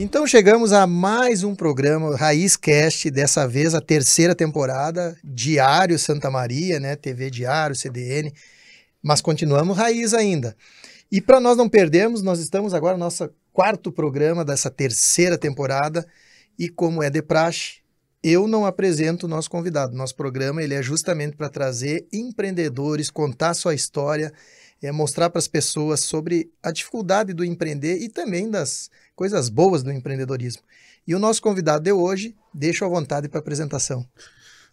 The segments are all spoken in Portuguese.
Então chegamos a mais um programa Raiz Cast, dessa vez a terceira temporada, Diário Santa Maria, né? TV Diário, CDN, mas continuamos Raiz ainda. E para nós não perdermos, nós estamos agora no nosso quarto programa dessa terceira temporada e como é de praxe, eu não apresento o nosso convidado. Nosso programa ele é justamente para trazer empreendedores, contar sua história, mostrar para as pessoas sobre a dificuldade do empreender e também das coisas boas do empreendedorismo. E o nosso convidado de hoje, deixo à vontade para a apresentação.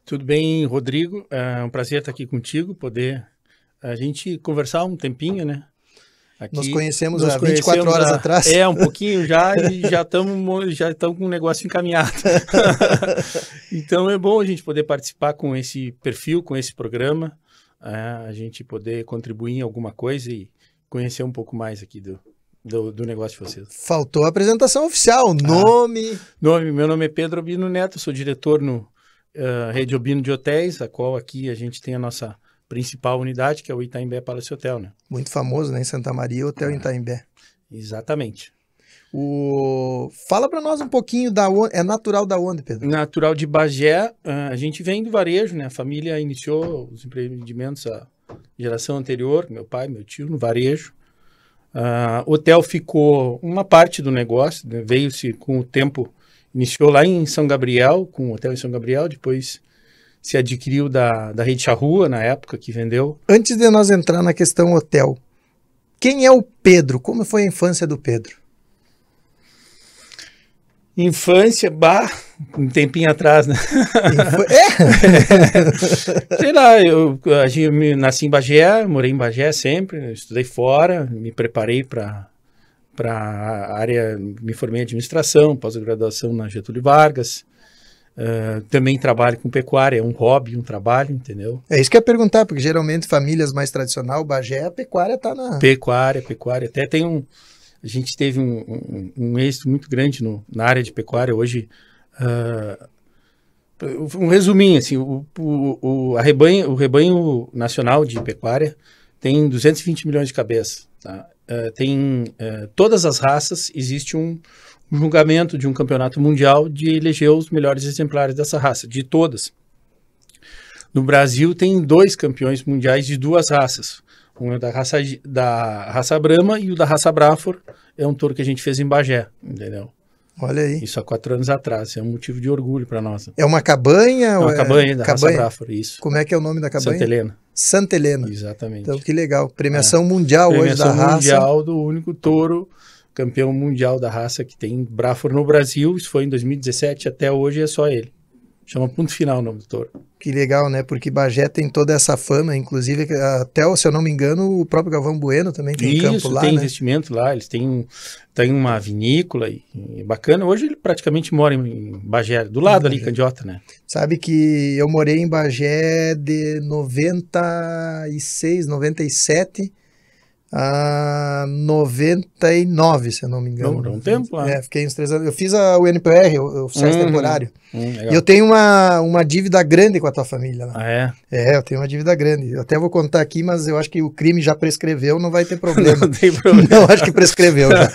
Tudo bem, Rodrigo? É um prazer estar aqui contigo, poder a gente conversar um tempinho, né? Aqui, nos conhecemos há 24 horas atrás. É, um pouquinho já, e já estamos com um negócio encaminhado. Então é bom a gente poder participar com esse perfil, com esse programa, a gente poder contribuir em alguma coisa e conhecer um pouco mais aqui do negócio de vocês. Faltou a apresentação oficial, nome... Meu nome é Pedro Obino Neto, sou diretor no Rede Obino de Hotéis, a qual aqui a gente tem a nossa principal unidade, que é o Itaimbé Palace Hotel, né? Muito famoso, né? Em Santa Maria, Hotel Itaimbé. Exatamente. Fala para nós um pouquinho é natural da onde, Pedro? Natural de Bagé, a gente vem do varejo, né? A família iniciou os empreendimentos a geração anterior, meu pai, meu tio, no varejo. O hotel ficou uma parte do negócio, né? Veio-se com o tempo, iniciou lá em São Gabriel, com o hotel em São Gabriel, depois se adquiriu da Rede Charrua, na época que vendeu. Antes de nós entrar na questão hotel, quem é o Pedro? Como foi a infância do Pedro? Infância, um tempinho atrás, né? Sei lá, eu nasci em Bagé, morei em Bagé sempre, estudei fora, me preparei para a área, me formei em administração, pós-graduação na Getúlio Vargas. Também trabalho com pecuária, é um hobby, um trabalho, entendeu? É isso que eu ia perguntar, porque geralmente famílias mais tradicionais, Bagé, a pecuária está na... Pecuária, até tem a gente teve um êxito muito grande na área de pecuária. Hoje, um resuminho, assim, o rebanho nacional de pecuária tem 220 milhões de cabeças. Tá? Tem todas as raças, existe um julgamento de um campeonato mundial de eleger os melhores exemplares dessa raça, de todas. No Brasil tem 2 campeões mundiais de 2 raças. Um é da raça Brahma e o da raça Braford é um touro que a gente fez em Bagé, entendeu? Olha aí. Isso há 4 anos atrás, é um motivo de orgulho para nós. É uma cabanha? É uma cabanha da raça Braford, isso. Como é que é o nome da cabanha? Santa Helena. Santa Helena. Exatamente. Então que legal, premiação mundial hoje da raça. Premiação mundial do único touro campeão mundial da raça que tem Braford no Brasil, isso foi em 2017, até hoje é só ele. Chama Ponto Final o nome do touro. Que legal, né? Porque Bagé tem toda essa fama, inclusive até, se eu não me engano, o próprio Galvão Bueno também tem campo lá, tem né? investimento lá, eles têm uma vinícola e bacana. Hoje ele praticamente mora em Bagé, do lado ali, Candiota, né? Sabe que eu morei em Bagé de 96, 97 a 99, se eu não me engano. Não, um tempo lá. Fiquei uns 3 anos. Eu fiz o NPR, o oficiais temporário. E eu tenho uma dívida grande com a tua família lá. Eu tenho uma dívida grande. Eu até vou contar aqui, mas eu acho que o crime já prescreveu, não vai ter problema. Não tem problema. Não, acho que prescreveu já.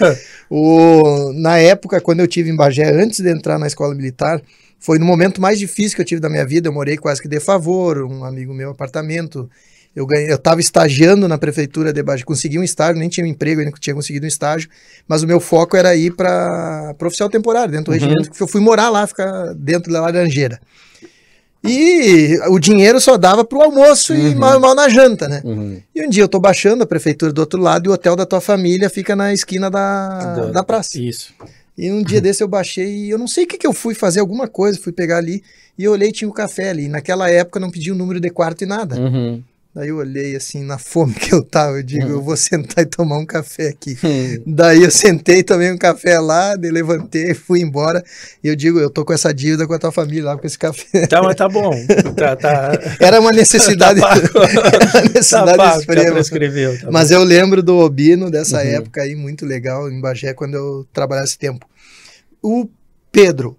Na época, quando eu tive em Bagé, antes de entrar na escola militar, foi no momento mais difícil que eu tive da minha vida. Eu morei quase que de favor, um amigo meu apartamento. Eu estava estagiando na prefeitura de Bagé, consegui um estágio, nem tinha um emprego, nem tinha conseguido um estágio, mas o meu foco era ir para oficial temporário, dentro do regimento, que eu fui morar lá, ficar dentro da Laranjeira. E o dinheiro só dava para o almoço e mal na janta, né? E um dia eu estou baixando a prefeitura do outro lado e o hotel da tua família fica na esquina da praça. Isso. E um dia desse eu baixei e eu não sei o que eu fui fazer, alguma coisa, fui pegar ali e eu olhei, tinha um café ali. Naquela época não pedia o número de quarto e nada. Daí eu olhei assim, na fome que eu tava, eu digo, eu vou sentar e tomar um café aqui. Daí eu sentei, tomei um café lá, levantei, fui embora, e eu digo, eu tô com essa dívida com a tua família lá, com esse café. Tá, mas tá bom. Era uma necessidade, já prescreveu. Mas eu lembro do Obino, dessa época aí, muito legal, em Bagé, quando eu trabalhava esse tempo. O Pedro,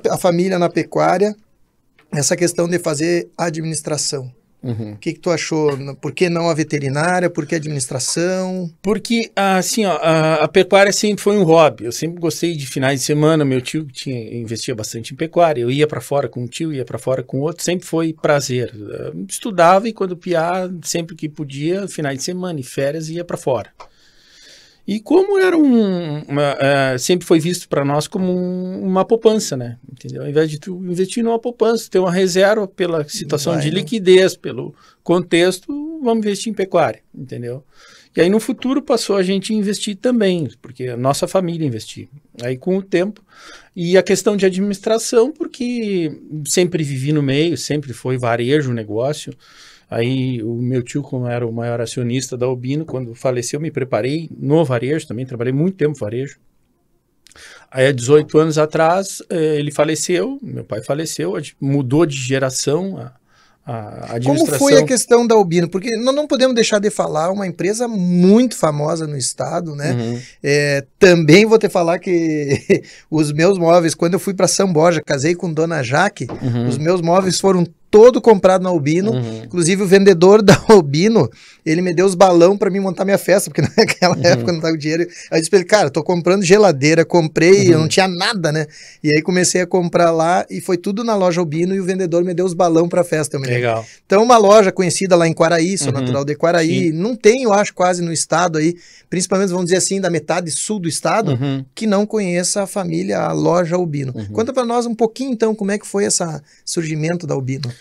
a família na pecuária, essa questão de fazer administração. O que tu achou? Por que não a veterinária? Por que a administração? Porque, assim, ó, a pecuária sempre foi um hobby. Eu sempre gostei de finais de semana. Meu tio investia bastante em pecuária. Eu ia para fora com um tio, ia para fora com outro. Sempre foi prazer. Eu estudava e quando piar, sempre que podia, finais de semana e férias, ia para fora. E como era sempre foi visto para nós como uma poupança, né? Entendeu? Ao invés de tu investir numa poupança, ter uma reserva pela situação de liquidez, pelo contexto, vamos investir em pecuária, entendeu? E aí no futuro passou a gente investir também, porque a nossa família investia. Aí com o tempo, e a questão de administração, porque sempre vivi no meio, sempre foi varejo o negócio. Aí o meu tio, como era o maior acionista da Albino, quando faleceu, me preparei no varejo também, trabalhei muito tempo no varejo. Aí há 18 anos atrás, ele faleceu, meu pai faleceu, mudou de geração a administração. Como foi a questão da Albino? Porque nós não podemos deixar de falar, uma empresa muito famosa no estado, né? Também vou te falar que os meus móveis, quando eu fui para São Borja, casei com Dona Jaque, os meus móveis foram todo comprado na Albino, inclusive o vendedor da Albino, ele me deu os balão para mim montar minha festa, porque naquela época eu não tava com dinheiro. Aí eu disse pra ele, cara, tô comprando geladeira, comprei, eu não tinha nada, né? E aí comecei a comprar lá e foi tudo na loja Albino e o vendedor me deu os balão pra festa. Legal. Então uma loja conhecida lá em Quaraí, sou natural de Quaraí, não tem, eu acho, quase no estado aí, principalmente, vamos dizer assim, da metade sul do estado, que não conheça a família, a loja Albino. Conta pra nós um pouquinho, então, como é que foi esse surgimento da Albino.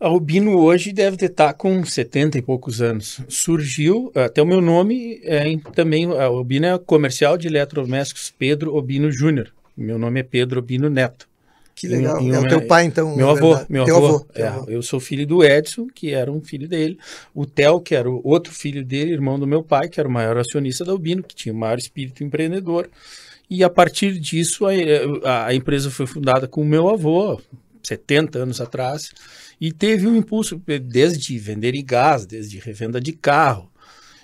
A Albino hoje deve estar com 70 e poucos anos. Surgiu, até o meu nome também, a Albino é comercial de eletrodomésticos Pedro Obino Júnior. Meu nome é Pedro Obino Neto. Que legal. É o teu pai, então? Meu avô. Eu sou filho do Edson, que era um filho dele. O Theo, que era o outro filho dele, irmão do meu pai, que era o maior acionista da Albino, que tinha o maior espírito empreendedor. E a partir disso, a empresa foi fundada com o meu avô, 70 anos atrás, e teve um impulso desde vender gás, desde revenda de carro.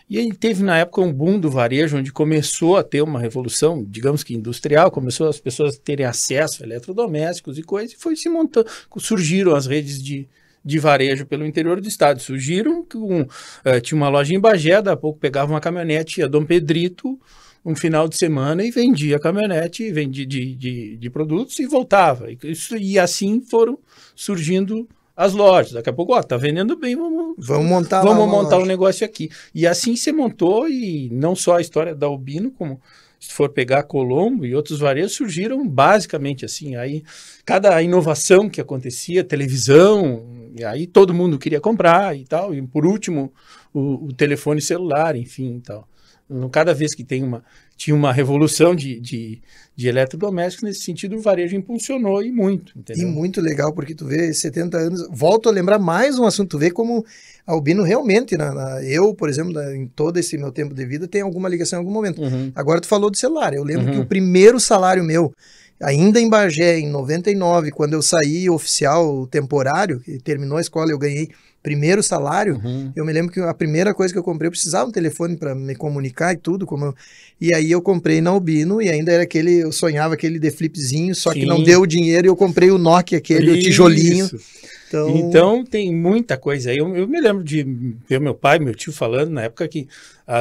E aí teve na época um boom do varejo, onde começou a ter uma revolução, digamos que industrial, começou as pessoas terem acesso a eletrodomésticos e coisas, e foi se montando, surgiram as redes de varejo pelo interior do estado. Surgiram, tinha uma loja em Bagé, daqui a pouco pegava uma caminhonete, ia Dom Pedrito, um final de semana e vendia a caminhonete, vendia de produtos e voltava. E assim foram surgindo as lojas. Daqui a pouco, tá vendendo bem, vamos montar um negócio aqui. E assim se montou, e não só a história da Albino, como se for pegar Colombo e outros varejos, surgiram basicamente assim. Aí cada inovação que acontecia, televisão, e aí todo mundo queria comprar e tal. E por último, o telefone celular, enfim, e tal. Cada vez que tinha uma revolução de eletrodomésticos, nesse sentido, o varejo impulsionou e muito. Entendeu? E muito legal, porque tu vê 70 anos, volto a lembrar mais um assunto, tu vê como a Albino realmente, eu, por exemplo, em todo esse meu tempo de vida, tem alguma ligação em algum momento. Agora tu falou do celular, eu lembro que o primeiro salário meu, ainda em Bagé, em 99, quando eu saí oficial temporário, que terminou a escola, eu ganhei primeiro salário, eu me lembro que a primeira coisa que eu comprei, eu precisava um telefone para me comunicar e tudo, e aí eu comprei na Albino, e ainda era eu sonhava aquele de flipzinho, só que não deu o dinheiro, e eu comprei o Nokia, o tijolinho. Então tem muita coisa aí. Eu me lembro de ver meu pai, meu tio falando na época que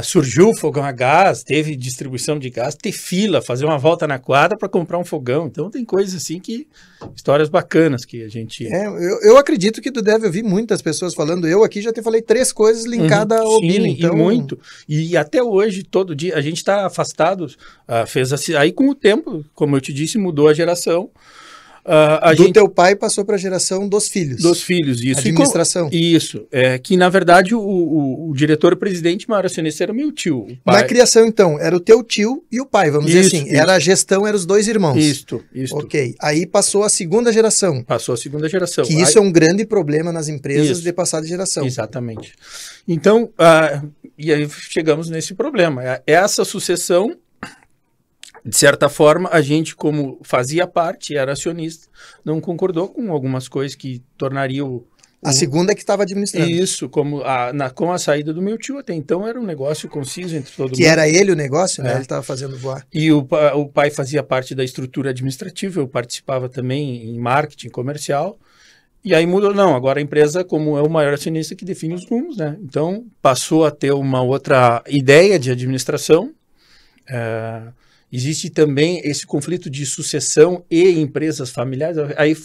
surgiu o fogão a gás, teve distribuição de gás, ter fila, fazer uma volta na quadra para comprar um fogão. Então tem coisas assim histórias bacanas que a gente... Eu acredito que tu deve ouvir muitas pessoas falando. Eu aqui já te falei 3 coisas linkadas ao Albino. Então... E muito. E até hoje, todo dia, a gente está afastado, fez assim, aí com o tempo, como eu te disse, mudou a geração. Teu pai passou para a geração dos filhos. Dos filhos, isso. Administração. Isso. Que, na verdade, o diretor-presidente maior acionista era o meu tio. Na criação, então, era o teu tio e o pai, vamos dizer assim. Era a gestão, eram os 2 irmãos. Isso. Ok. Aí passou a segunda geração. Que isso é um grande problema nas empresas de passar de geração. Exatamente. Então, e aí chegamos nesse problema. Essa sucessão... De certa forma, a gente, como fazia parte, era acionista, não concordou com algumas coisas que tornariam... A segunda é que estava administrando. Isso, com a saída do meu tio, até então era um negócio conciso entre todo mundo. Que era ele o negócio, né? Ele estava fazendo voar. E o pai fazia parte da estrutura administrativa, eu participava também em marketing comercial, E aí mudou, não, agora a empresa, como é o maior acionista que define os rumos, né? Então, passou a ter uma outra ideia de administração. Existe também esse conflito de sucessão e empresas familiares. Aí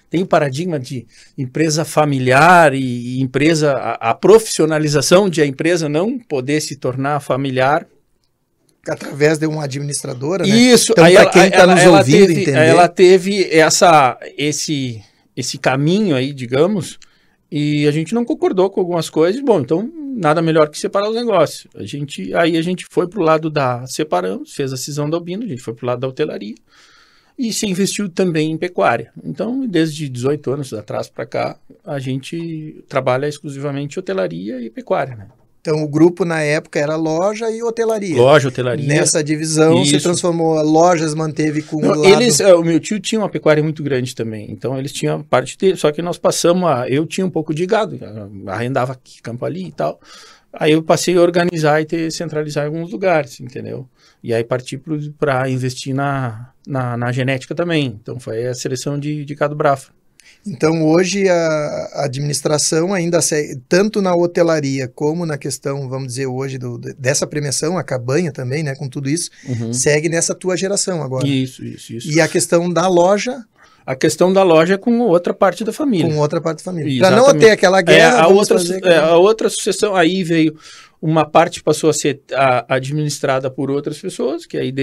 tem o paradigma de empresa familiar e empresa, a profissionalização de a empresa não poder se tornar familiar. Através de uma administradora, né? Isso, então, para quem está nos ouvindo entender. Ela teve esse caminho aí, digamos, e a gente não concordou com algumas coisas. Bom, então nada melhor que separar os negócios. Aí a gente foi para o lado separamos, fez a cisão da Albino, a gente foi para o lado da hotelaria e se investiu também em pecuária. Então, desde 18 anos atrás para cá, a gente trabalha exclusivamente hotelaria e pecuária, né? Então, o grupo, na época, era loja e hotelaria. Loja, hotelaria. Nessa divisão, se transformou, lojas manteve com o lado... O meu tio tinha uma pecuária muito grande também, então eles tinham parte dele, só que nós passamos eu tinha um pouco de gado, arrendava aqui, campo ali e tal. Aí eu passei a organizar e centralizar em alguns lugares, entendeu? E aí parti para investir na genética também. Então, foi a seleção de gado Brafra. Então, hoje, a administração ainda segue, tanto na hotelaria como na questão, vamos dizer, hoje, dessa premiação, a cabanha também, né, com tudo isso, segue nessa tua geração agora. Isso. E a questão da loja... A questão da loja é com outra parte da família. Com outra parte da família. Para não ter aquela guerra... A outra sucessão, aí veio... Uma parte passou a ser administrada por outras pessoas, que aí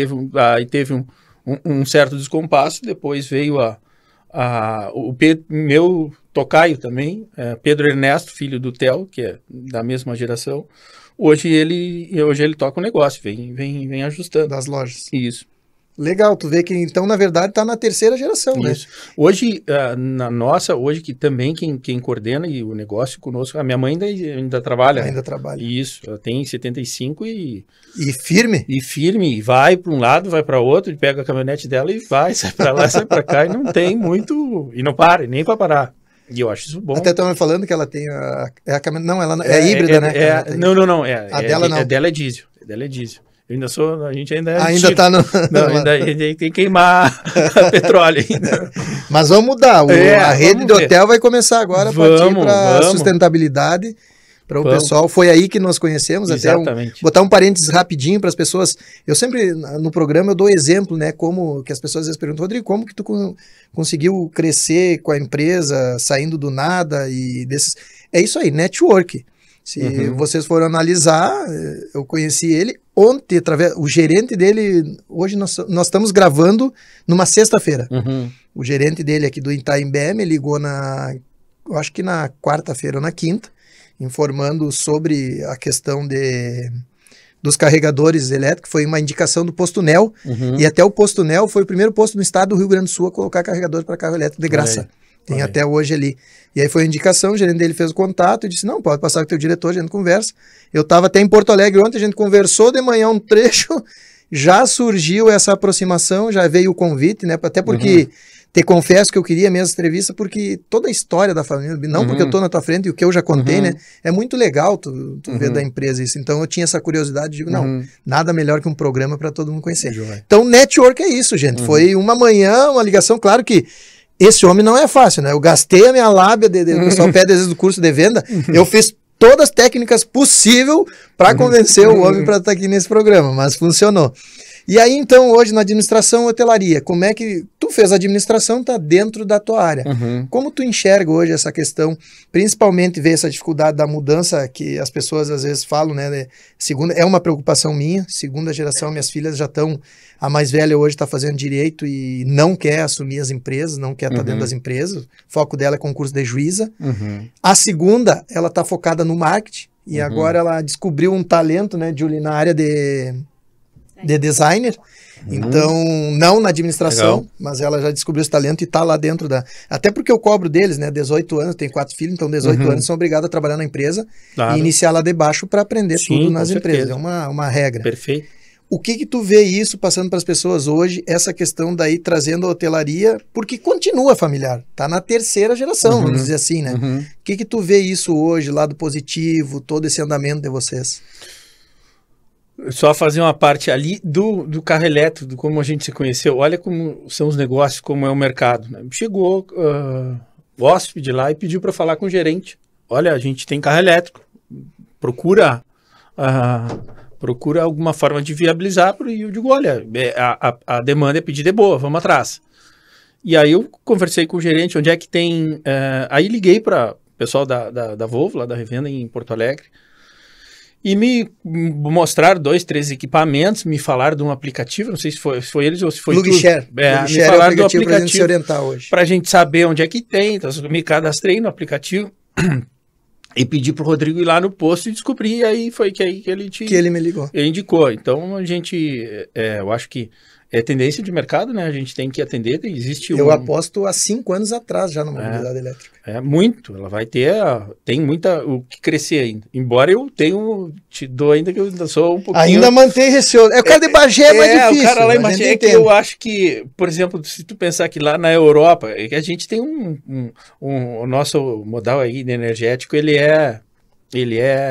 teve um certo descompasso, depois veio meu tocaio também, Pedro Ernesto, filho do Theo, que é da mesma geração. Hoje ele toca o negócio, vem ajustando. Das lojas. Isso. Legal, tu vê que então, na verdade, está na terceira geração, né? Isso. Hoje, hoje que também quem coordena e o negócio conosco, a minha mãe ainda trabalha. Ainda trabalha. Isso, ela tem 75 e firme? E firme, e vai para um lado, vai para outro, pega a caminhonete dela e vai, sai para lá, sai para cá, e não tem muito, e não para, nem para parar. E eu acho isso bom. Até estava falando que ela tem a caminhonete, não, ela é híbrida, né? Não, a dela não. A dela é diesel, a gente ainda é ainda está no... Não, ainda tem que queimar petróleo ainda. Mas vamos mudar, a rede de hotel vai começar agora a partir para sustentabilidade, para o pessoal, foi aí que nós conhecemos. Exatamente. Até botar um parênteses rapidinho para as pessoas, eu sempre, no programa, eu dou exemplo, né, como que as pessoas às vezes perguntam, Rodrigo, como que tu conseguiu crescer com a empresa, saindo do nada e desses... É isso aí, network. Se vocês forem analisar, eu conheci ele ontem, o gerente dele, hoje nós estamos gravando numa sexta-feira. O gerente dele aqui do Itaimbé me ligou eu acho que na quarta-feira ou na quinta, informando sobre a questão dos carregadores elétricos, foi uma indicação do Posto Nel, e até o Posto Nel foi o primeiro posto no estado do Rio Grande do Sul a colocar carregador para carro elétrico de graça. Tem até hoje ali. E aí foi a indicação, o gerente dele fez o contato e disse, não, pode passar com o teu diretor, a gente conversa. Eu estava até em Porto Alegre ontem, a gente conversou de manhã um trecho, já surgiu essa aproximação, já veio o convite, né? Até porque, te confesso que eu queria mesmo essa entrevista, porque toda a história da família, não porque eu estou na tua frente e o que eu já contei, né? É muito legal tu ver da empresa isso. Então eu tinha essa curiosidade, digo, não, nada melhor que um programa para todo mundo conhecer. Então network é isso, gente. Foi uma manhã, uma ligação, claro que esse homem não é fácil, né? Eu gastei a minha lábia, o pessoal pede às vezes do curso de venda, eu fiz todas as técnicas possíveis para convencer o homem para estar aqui nesse programa, mas funcionou. E aí, então, hoje na administração hotelaria, como é que tu fez a administração, tá dentro da tua área. Como tu enxerga hoje essa questão, principalmente ver essa dificuldade da mudança que as pessoas às vezes falam, né? Segunda, é uma preocupação minha, segunda geração, minhas filhas já estão, a mais velha hoje está fazendo direito e não quer assumir as empresas, não quer estar dentro das empresas, o foco dela é concurso de juíza. A segunda, ela está focada no marketing e agora ela descobriu um talento, né, Julie, na área de designer, então não na administração, mas ela já descobriu esse talento e está lá dentro até porque eu cobro deles, né, 18 anos, tem 4 filhos, então 18 anos são obrigados a trabalhar na empresa e iniciar lá de baixo para aprender tudo nas empresas, é uma regra. Perfeito. O que tu vê isso passando para as pessoas hoje, essa questão daí trazendo a hotelaria, porque continua familiar, tá na terceira geração, vamos dizer assim, né? O que tu vê isso hoje, lado positivo, todo esse andamento de vocês? Só fazer uma parte ali do carro elétrico, de como a gente se conheceu. Olha como são os negócios, como é o mercado, né? Chegou hóspede lá e pediu para falar com o gerente. Olha, a gente tem carro elétrico, procura alguma forma de viabilizar, e eu digo, olha, a demanda é pedida é boa, vamos atrás. E aí eu conversei com o gerente, onde é que tem... aí liguei para o pessoal da Volvo, lá da revenda em Porto Alegre, e me mostraram 2, 3 equipamentos, me falaram de um aplicativo, não sei se foi eles ou se foi PlugShare. Me falaram do aplicativo para a gente se orientar hoje. Para a gente saber onde é que tem, então eu me cadastrei no aplicativo e pedi para o Rodrigo ir lá no posto e descobri, e aí foi que ele me ligou. Ele indicou. Então a gente, eu acho que é tendência de mercado, né? A gente tem que atender, Eu aposto há 5 anos atrás já na mobilidade elétrica. Muito, ela vai ter, tem muita o que crescer ainda. Embora eu te dou ainda que eu ainda sou um pouquinho... Ainda mantém receoso. O cara de Bagé é mais difícil. O cara lá em Bagé que eu acho que, por exemplo, se tu pensar que lá na Europa, a gente tem o nosso modal aí energético, ele é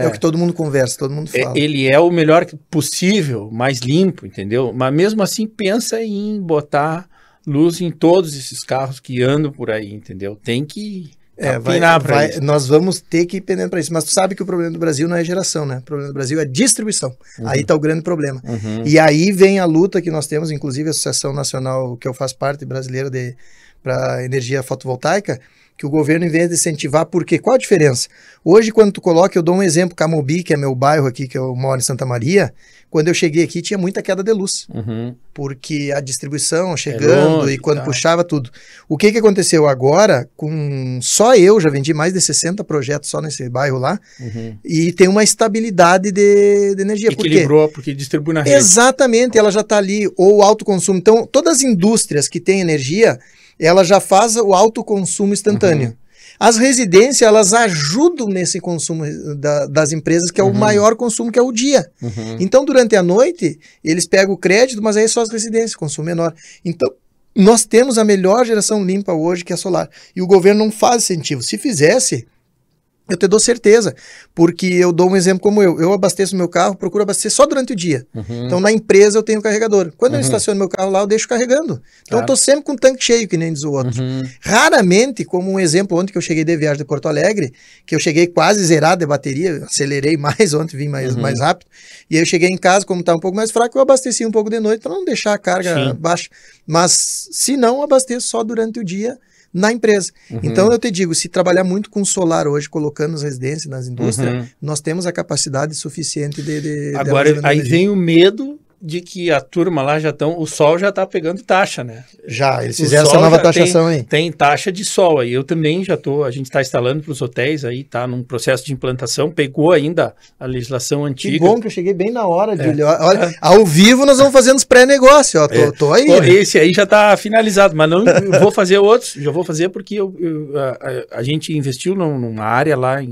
o que todo mundo conversa, todo mundo fala. Ele é o melhor possível, mais limpo, entendeu? Mas mesmo assim, pensa em botar luz em todos esses carros que andam por aí, entendeu? Tem que afinar para isso. Nós vamos ter que ir pendendo para isso. Mas tu sabe que o problema do Brasil não é geração, né? O problema do Brasil é distribuição. Aí está o grande problema. E aí vem a luta que nós temos, inclusive a Associação Nacional, que eu faço parte, brasileira para energia fotovoltaica, que o governo, em vez de incentivar, porque qual a diferença? Hoje, quando tu coloca, eu dou um exemplo, Camobi, que é meu bairro aqui, que eu moro em Santa Maria, quando eu cheguei aqui tinha muita queda de luz, porque a distribuição chegando longe, e quando puxava tudo. O que aconteceu agora, só eu já vendi mais de 60 projetos só nesse bairro lá, e tem uma estabilidade de energia. Equilibrou, porque distribui na rede. Exatamente, ela já está ali, ou alto consumo. Então, todas as indústrias que têm energia, ela já faz o autoconsumo instantâneo. As residências, elas ajudam nesse consumo das empresas, que é o maior consumo, que é o dia. Então, durante a noite, eles pegam o crédito, mas aí é só as residências, consumo menor. Então, nós temos a melhor geração limpa hoje, que é a solar. E o governo não faz incentivo. Se fizesse, eu te dou certeza, porque eu dou um exemplo como eu abasteço meu carro, procuro abastecer só durante o dia. Então, na empresa eu tenho carregador. Quando eu estaciono meu carro lá, eu deixo carregando. Então, eu estou sempre com o tanque cheio, que nem diz o outro. Raramente, como um exemplo, ontem que eu cheguei de viagem de Porto Alegre, que eu cheguei quase zerado de bateria, acelerei mais ontem, vim mais rápido, e aí eu cheguei em casa, como estava um pouco mais fraco, eu abasteci um pouco de noite para não deixar a carga baixa. Mas, se não, eu abasteço só durante o dia, na empresa. Então eu te digo, se trabalhar muito com solar hoje, colocando nas residências, nas indústrias, nós temos a capacidade suficiente de agora, aí vem o medo de que a turma lá o sol já está pegando taxa, né? Já, eles fizeram essa nova taxação aí. Tem taxa de sol aí, eu também a gente está instalando para os hotéis aí, tá num processo de implantação, pegou ainda a legislação antiga. Que bom que eu cheguei bem na hora, Júlio. Olha, ao vivo nós vamos fazendo os pré-negócios, ó, tô aí. Né? Esse aí já está finalizado, mas não vou fazer outros, já vou fazer porque a gente investiu numa área lá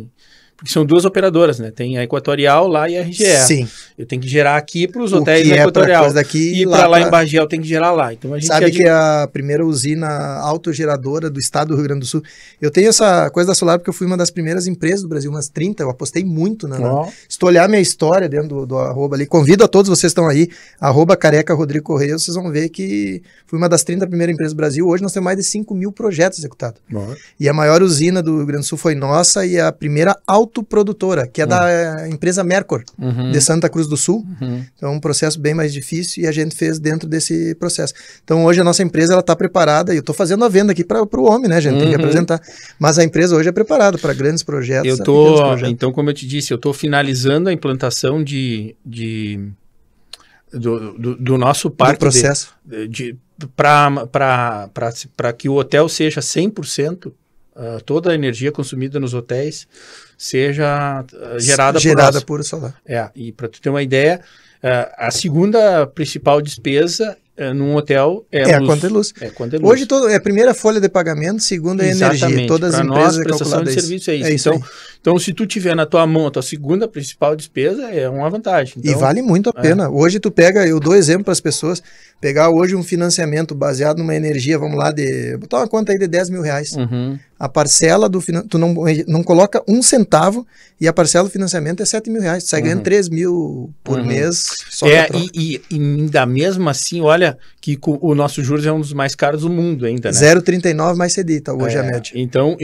porque são 2 operadoras, né? Tem a Equatorial lá e a RGE. Sim. Eu tenho que gerar aqui para os hotéis da Equatorial. Daqui, e para lá em Bagé eu tenho que gerar lá. Então, a gente sabe que é a primeira usina autogeradora do estado do Rio Grande do Sul. Eu tenho essa coisa da solar porque eu fui uma das primeiras empresas do Brasil, umas 30. Eu apostei muito. Se tu olhar minha história dentro do arroba ali, convido a todos, vocês estão aí, @careca Rodrigo Correia, vocês vão ver que fui uma das 30 primeiras empresas do Brasil. Hoje nós temos mais de 5.000 projetos executados. E a maior usina do Rio Grande do Sul foi nossa e a primeira autoprodutora, que é da empresa Mercor, de Santa Cruz do Sul. Então é um processo bem mais difícil e a gente fez dentro desse processo. Então hoje a nossa empresa está preparada, e eu estou fazendo a venda aqui para o homem, né, gente? Tem que apresentar. Mas a empresa hoje é preparada para grandes projetos. Então, como eu te disse, eu estou finalizando a implantação do nosso parque. Do processo. Para que o hotel seja 100%, toda a energia consumida nos hotéis seja gerada por solar. E para tu ter uma ideia, a segunda principal despesa num hotel é a conta de luz. Hoje é a primeira folha de pagamento, segunda é energia. Todas as empresas prestação de serviço é isso. Então, se tu tiver na tua mão a tua segunda principal despesa, é uma vantagem. Então, e vale muito a pena. Hoje tu pega, eu dou exemplo para as pessoas, pegar hoje um financiamento baseado numa energia, vamos lá, botar uma conta aí de 10 mil reais. A parcela do financiamento, tu não coloca um centavo e a parcela do financiamento é 7 mil reais. Tu sai ganhando 3 mil por mês só na troca. E ainda mesmo assim, olha que o nosso juros é um dos mais caros do mundo ainda, né? 0,39 mais CDI, hoje a média. Então,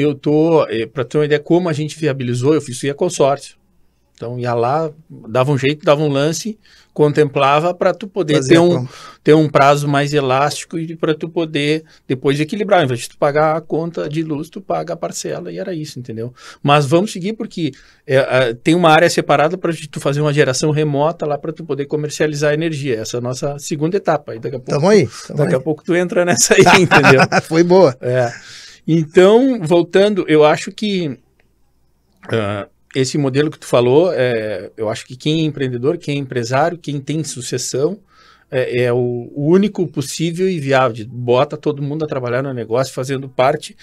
para ter uma ideia como a gente viabilizou, eu fiz isso via consórcio. Então, ia lá, dava um jeito, dava um lance, contemplava para tu poder ter um prazo mais elástico e para tu poder depois equilibrar. Ao invés de tu pagar a conta de luz, tu paga a parcela e era isso, entendeu? Mas vamos seguir porque tem uma área separada para tu fazer uma geração remota lá para tu poder comercializar a energia. Essa é a nossa segunda etapa. Aí daqui a pouco, daqui a pouco tu entra nessa aí, entendeu? Foi boa. Então, voltando, eu acho que esse modelo que tu falou, eu acho que quem é empreendedor, quem é empresário, quem tem sucessão, é o único possível e viável. Bota todo mundo a trabalhar no negócio, fazendo parte,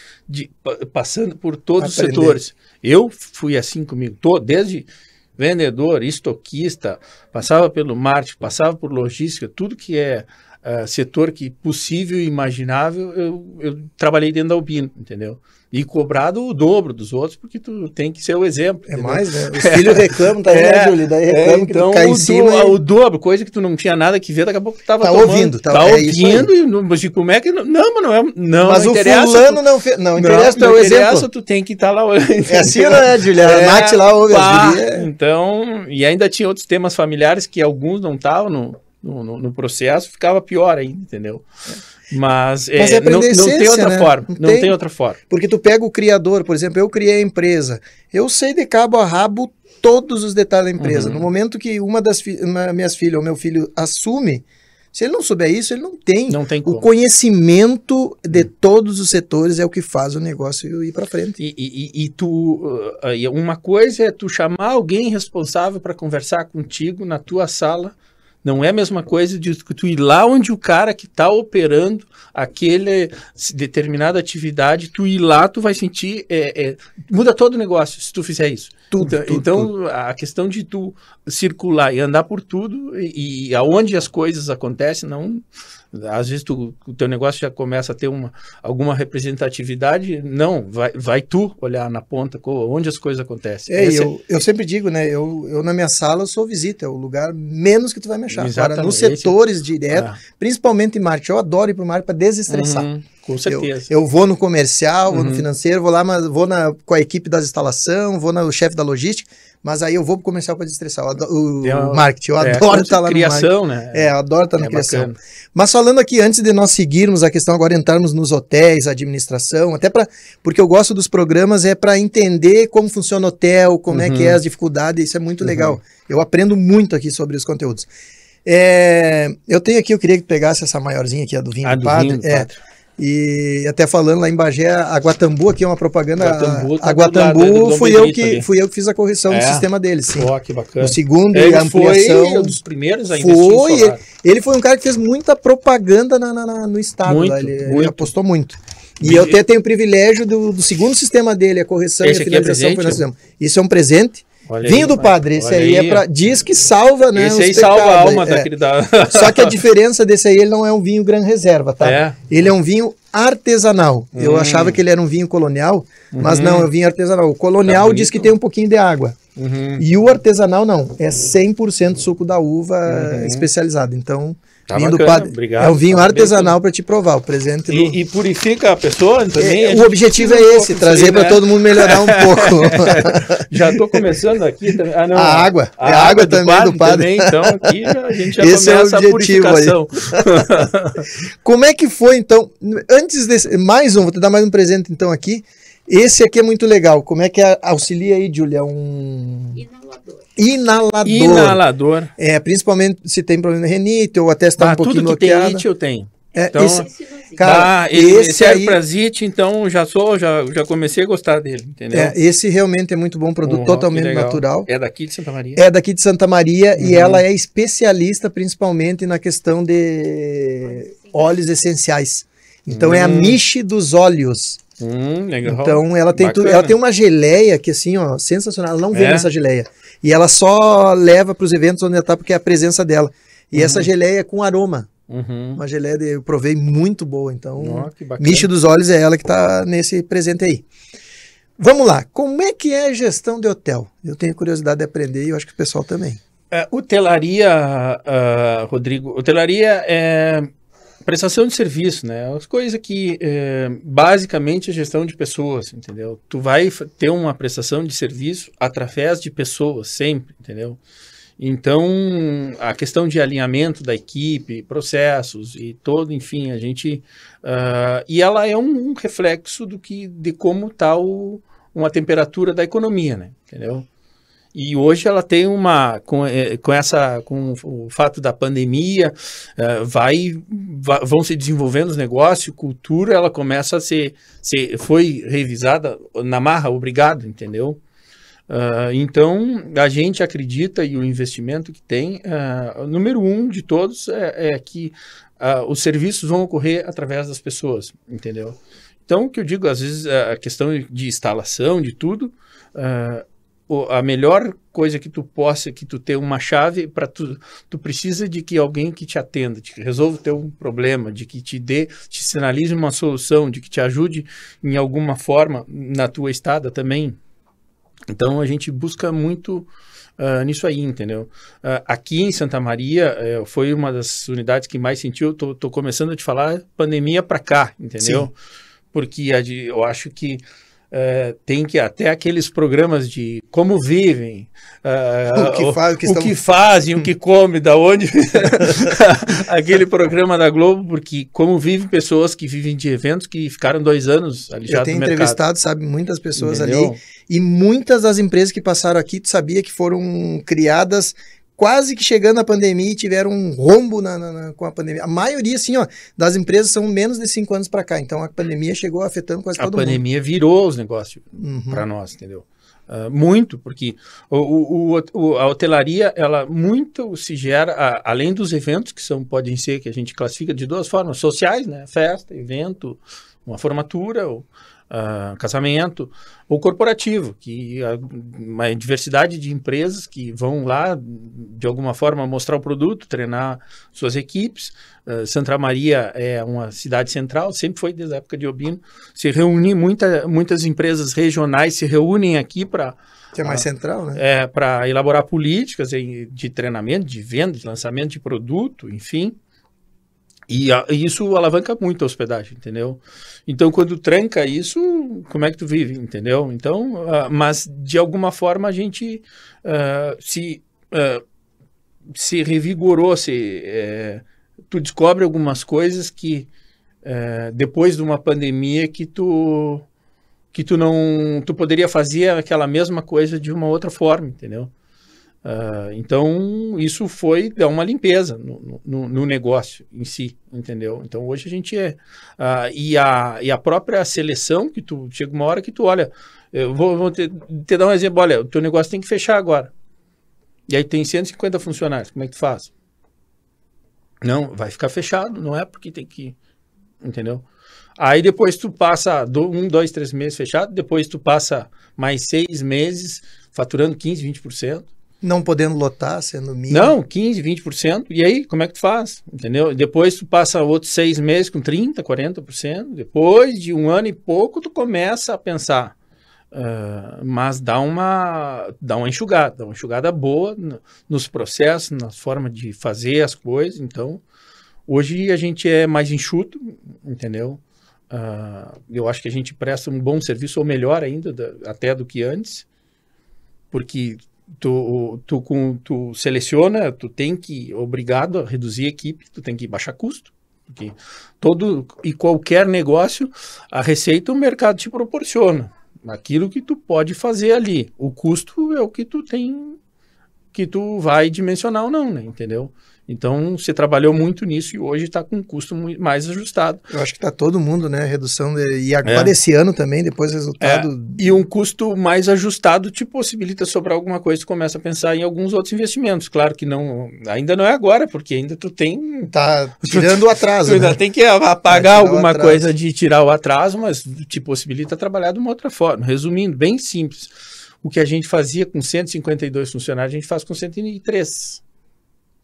passando por todos os setores. Eu fui assim comigo, desde vendedor, estoquista, passava pelo marketing, passava por logística, tudo que é setor que possível e imaginável, eu trabalhei dentro da Albino, entendeu? E cobrado o dobro dos outros, porque tu tem que ser o exemplo. É entendeu? Mais, né? Os filhos reclamam, tá aí, né, Júlio? Daí reclamam que tu cai em cima. O dobro, coisa que tu não tinha nada que ver, daqui a pouco tu tava ouvindo. Tá ouvindo, mas como é que... Não, mas não é... Não, mas não o fulano não fez... Não interessa, tu é o exemplo. Tu tem que estar lá... É assim, não é, Júlio? A Nath lá ouve as gurias. Então, e ainda tinha outros temas familiares que alguns não estavam no processo, ficava pior ainda, entendeu? Mas não tem outra forma. Não tem outra forma. Porque tu pega o criador, por exemplo, eu criei a empresa. Eu sei de cabo a rabo todos os detalhes da empresa. No momento que uma das minhas filhas ou meu filho assume, se ele não souber isso, ele não tem como. O conhecimento de todos os setores é o que faz o negócio ir para frente. E uma coisa é tu chamar alguém responsável para conversar contigo na tua sala. Não é a mesma coisa de tu ir lá onde o cara que está operando aquele determinada atividade, tu ir lá, tu vai sentir, muda todo o negócio se tu fizer isso. Tudo. A questão de tu circular e andar por tudo e aonde as coisas acontecem, às vezes o teu negócio já começa a ter alguma representatividade, vai tu olhar na ponta onde as coisas acontecem. Eu sempre digo, né, eu na minha sala eu sou visita, é o lugar menos que tu vai me achar. Exatamente. Agora, nos setores direto, principalmente em marketing, eu adoro ir pro marketing para desestressar. Com certeza. Eu vou no comercial, vou no financeiro, vou lá, mas vou com a equipe das instalações, vou no chefe da logística, mas aí eu vou pro comercial para desestressar. O marketing, eu adoro estar lá no criação, né? Eu adoro estar na criação. Bacana. Mas falando aqui, antes de nós seguirmos a questão, agora entrarmos nos hotéis, administração, porque eu gosto dos programas, para entender como funciona o hotel, como é que é as dificuldades, isso é muito legal. Eu aprendo muito aqui sobre os conteúdos. Eu tenho aqui, eu queria que pegasse essa maiorzinha aqui, a do Vinho do Padre. E até falando lá em Bagé, a Guatambu aqui é uma propaganda. A Guatambu fui eu que fiz a correção do sistema deles, sim. Que bacana. O segundo e a ampliação. Foi um dos primeiros a investir ele foi um cara que fez muita propaganda no estado. Ele apostou muito. E eu até tenho o privilégio do segundo sistema dele, a correção e a finalização. Isso é um presente. Vinho do Padre, esse aí diz que salva, né? Esse aí salva a alma daquele da... Só que a diferença desse aí, ele não é um vinho Gran Reserva, tá? Ele é um vinho artesanal. Eu achava que ele era um vinho colonial, mas não, é um vinho artesanal. O colonial diz que tem um pouquinho de água. E o artesanal não, é 100% suco da uva especializado. Então, vinho do Padre é um vinho artesanal para te provar, o presente. E purifica a pessoa também. O objetivo é esse, trazer para todo mundo melhorar um pouco. Já estou começando aqui. A água também do Padre. Também, então, aqui a gente já esse começa a purificação. Como é que foi, então, antes desse, vou te dar mais um presente, então, aqui. Esse aqui é muito legal. Como é que auxilia aí, Júlia? Inalador. Principalmente se tem problema de rinite ou até está um pouquinho bloqueado. Tudo que tem rinite eu tenho. Então, esse serve para zite, então já comecei a gostar dele, entendeu? Esse realmente é muito bom, produto totalmente natural. É daqui de Santa Maria? É daqui de Santa Maria e ela é especialista principalmente na questão de óleos essenciais. Então é a niche dos óleos. Legal. Então ela tem ela tem uma geleia que assim, ó, sensacional. Ela não vende essa geleia. E ela só leva para os eventos onde ela tá porque é a presença dela. E essa geleia é com aroma. Uma geleia eu provei muito boa. Então, Miche dos Olhos é ela que tá nesse presente aí. Vamos lá. Como é que é a gestão de hotel? Eu tenho curiosidade de aprender e eu acho que o pessoal também. Hotelaria, Rodrigo, hotelaria é prestação de serviço, né? As coisas que, basicamente, é gestão de pessoas, entendeu? Tu vai ter uma prestação de serviço através de pessoas, sempre, entendeu? Então, a questão de alinhamento da equipe, processos e todo, enfim, a gente... e ela é um reflexo de como está uma temperatura da economia, né? Entendeu? E hoje ela tem com o fato da pandemia, vão se desenvolvendo os negócios, cultura, ela começa a foi revisada na marra, obrigado, entendeu? Então, a gente acredita, e o investimento que tem, número 1 de todos é que os serviços vão ocorrer através das pessoas, entendeu? Então, o que eu digo, às vezes, a questão de instalação, de tudo, a melhor coisa que tu ter uma chave para tu precisa de que alguém que te atenda, de que resolva o teu problema, de que te sinalize uma solução, de que te ajude em alguma forma na tua estada também. Então a gente busca muito nisso aí, entendeu? Aqui em Santa Maria foi uma das unidades que mais sentiu. Tô começando a te falar pandemia para cá, entendeu? Sim. Porque eu acho que tem que até aqueles programas de como vivem, o que fazem, o que comem, da onde aquele programa da Globo, porque como vivem pessoas que vivem de eventos que ficaram 2 anos ali já no mercado. Eu tenho entrevistado, sabe, muitas pessoas, entendeu? Ali, e muitas das empresas que passaram aqui, tu sabia que foram criadas quase que chegando a pandemia e tiveram um rombo com a pandemia. A maioria, assim, ó, das empresas são menos de 5 anos para cá. Então, a pandemia chegou afetando quase todo mundo. A pandemia virou os negócios para nós, entendeu? Muito, porque a hotelaria, ela muito se gera, além dos eventos, que podem ser, que a gente classifica de 2 formas, sociais, né? Festa, evento, uma formatura, casamento, ou corporativo, que uma diversidade de empresas que vão lá, de alguma forma, mostrar o produto, treinar suas equipes. Santa Maria é uma cidade central, sempre foi desde a época de Urbino. Se reúne, muitas empresas regionais se reúnem aqui para... Que é mais central, né? Para elaborar políticas de treinamento, de venda, de lançamento de produto, enfim. E isso alavanca muito a hospedagem, entendeu? Então, quando tranca isso, como é que tu vive, entendeu? Então, mas de alguma forma a gente se revigorou, tu descobre algumas coisas que depois de uma pandemia que tu poderia fazer aquela mesma coisa de uma outra forma, entendeu? Então, isso foi dar uma limpeza no negócio em si, entendeu? Então, hoje a gente e a própria seleção, que tu chega uma hora que tu olha, eu vou te dar um exemplo, olha, o teu negócio tem que fechar agora. E aí tem 150 funcionários, como é que tu faz? Não, vai ficar fechado, não é porque tem que... Entendeu? Aí depois tu passa 1, 2, 3 meses fechado, depois tu passa mais 6 meses faturando 15, 20%. Não podendo lotar, sendo mínimo. Não, 15, 20%. E aí, como é que tu faz? Entendeu? Depois tu passa outros 6 meses com 30%, 40%. Depois de 1 ano e pouco, tu começa a pensar. Mas dá uma enxugada boa nos processos, na forma de fazer as coisas. Então, hoje a gente é mais enxuto, entendeu? Eu acho que a gente presta um bom serviço, ou melhor ainda, até do que antes, porque tu seleciona, tu tem que, obrigado a reduzir a equipe, tu tem que baixar custo, porque todo e qualquer negócio, a receita o mercado te proporciona, aquilo que tu pode fazer ali, o custo é o que tu tem que tu vai dimensionar ou não, né? Entendeu? Então, você trabalhou muito nisso e hoje está com um custo mais ajustado. Eu acho que está todo mundo, né? Redução e agora esse ano também, depois resultado... E um custo mais ajustado te possibilita sobrar alguma coisa, tu começa a pensar em alguns outros investimentos. Claro que não, ainda não é agora, porque ainda tu tem... Tá tirando o atraso, tu ainda né? tem que apagar alguma coisa de tirar o atraso, mas te possibilita trabalhar de uma outra forma. Resumindo, bem simples. O que a gente fazia com 152 funcionários, a gente faz com 103.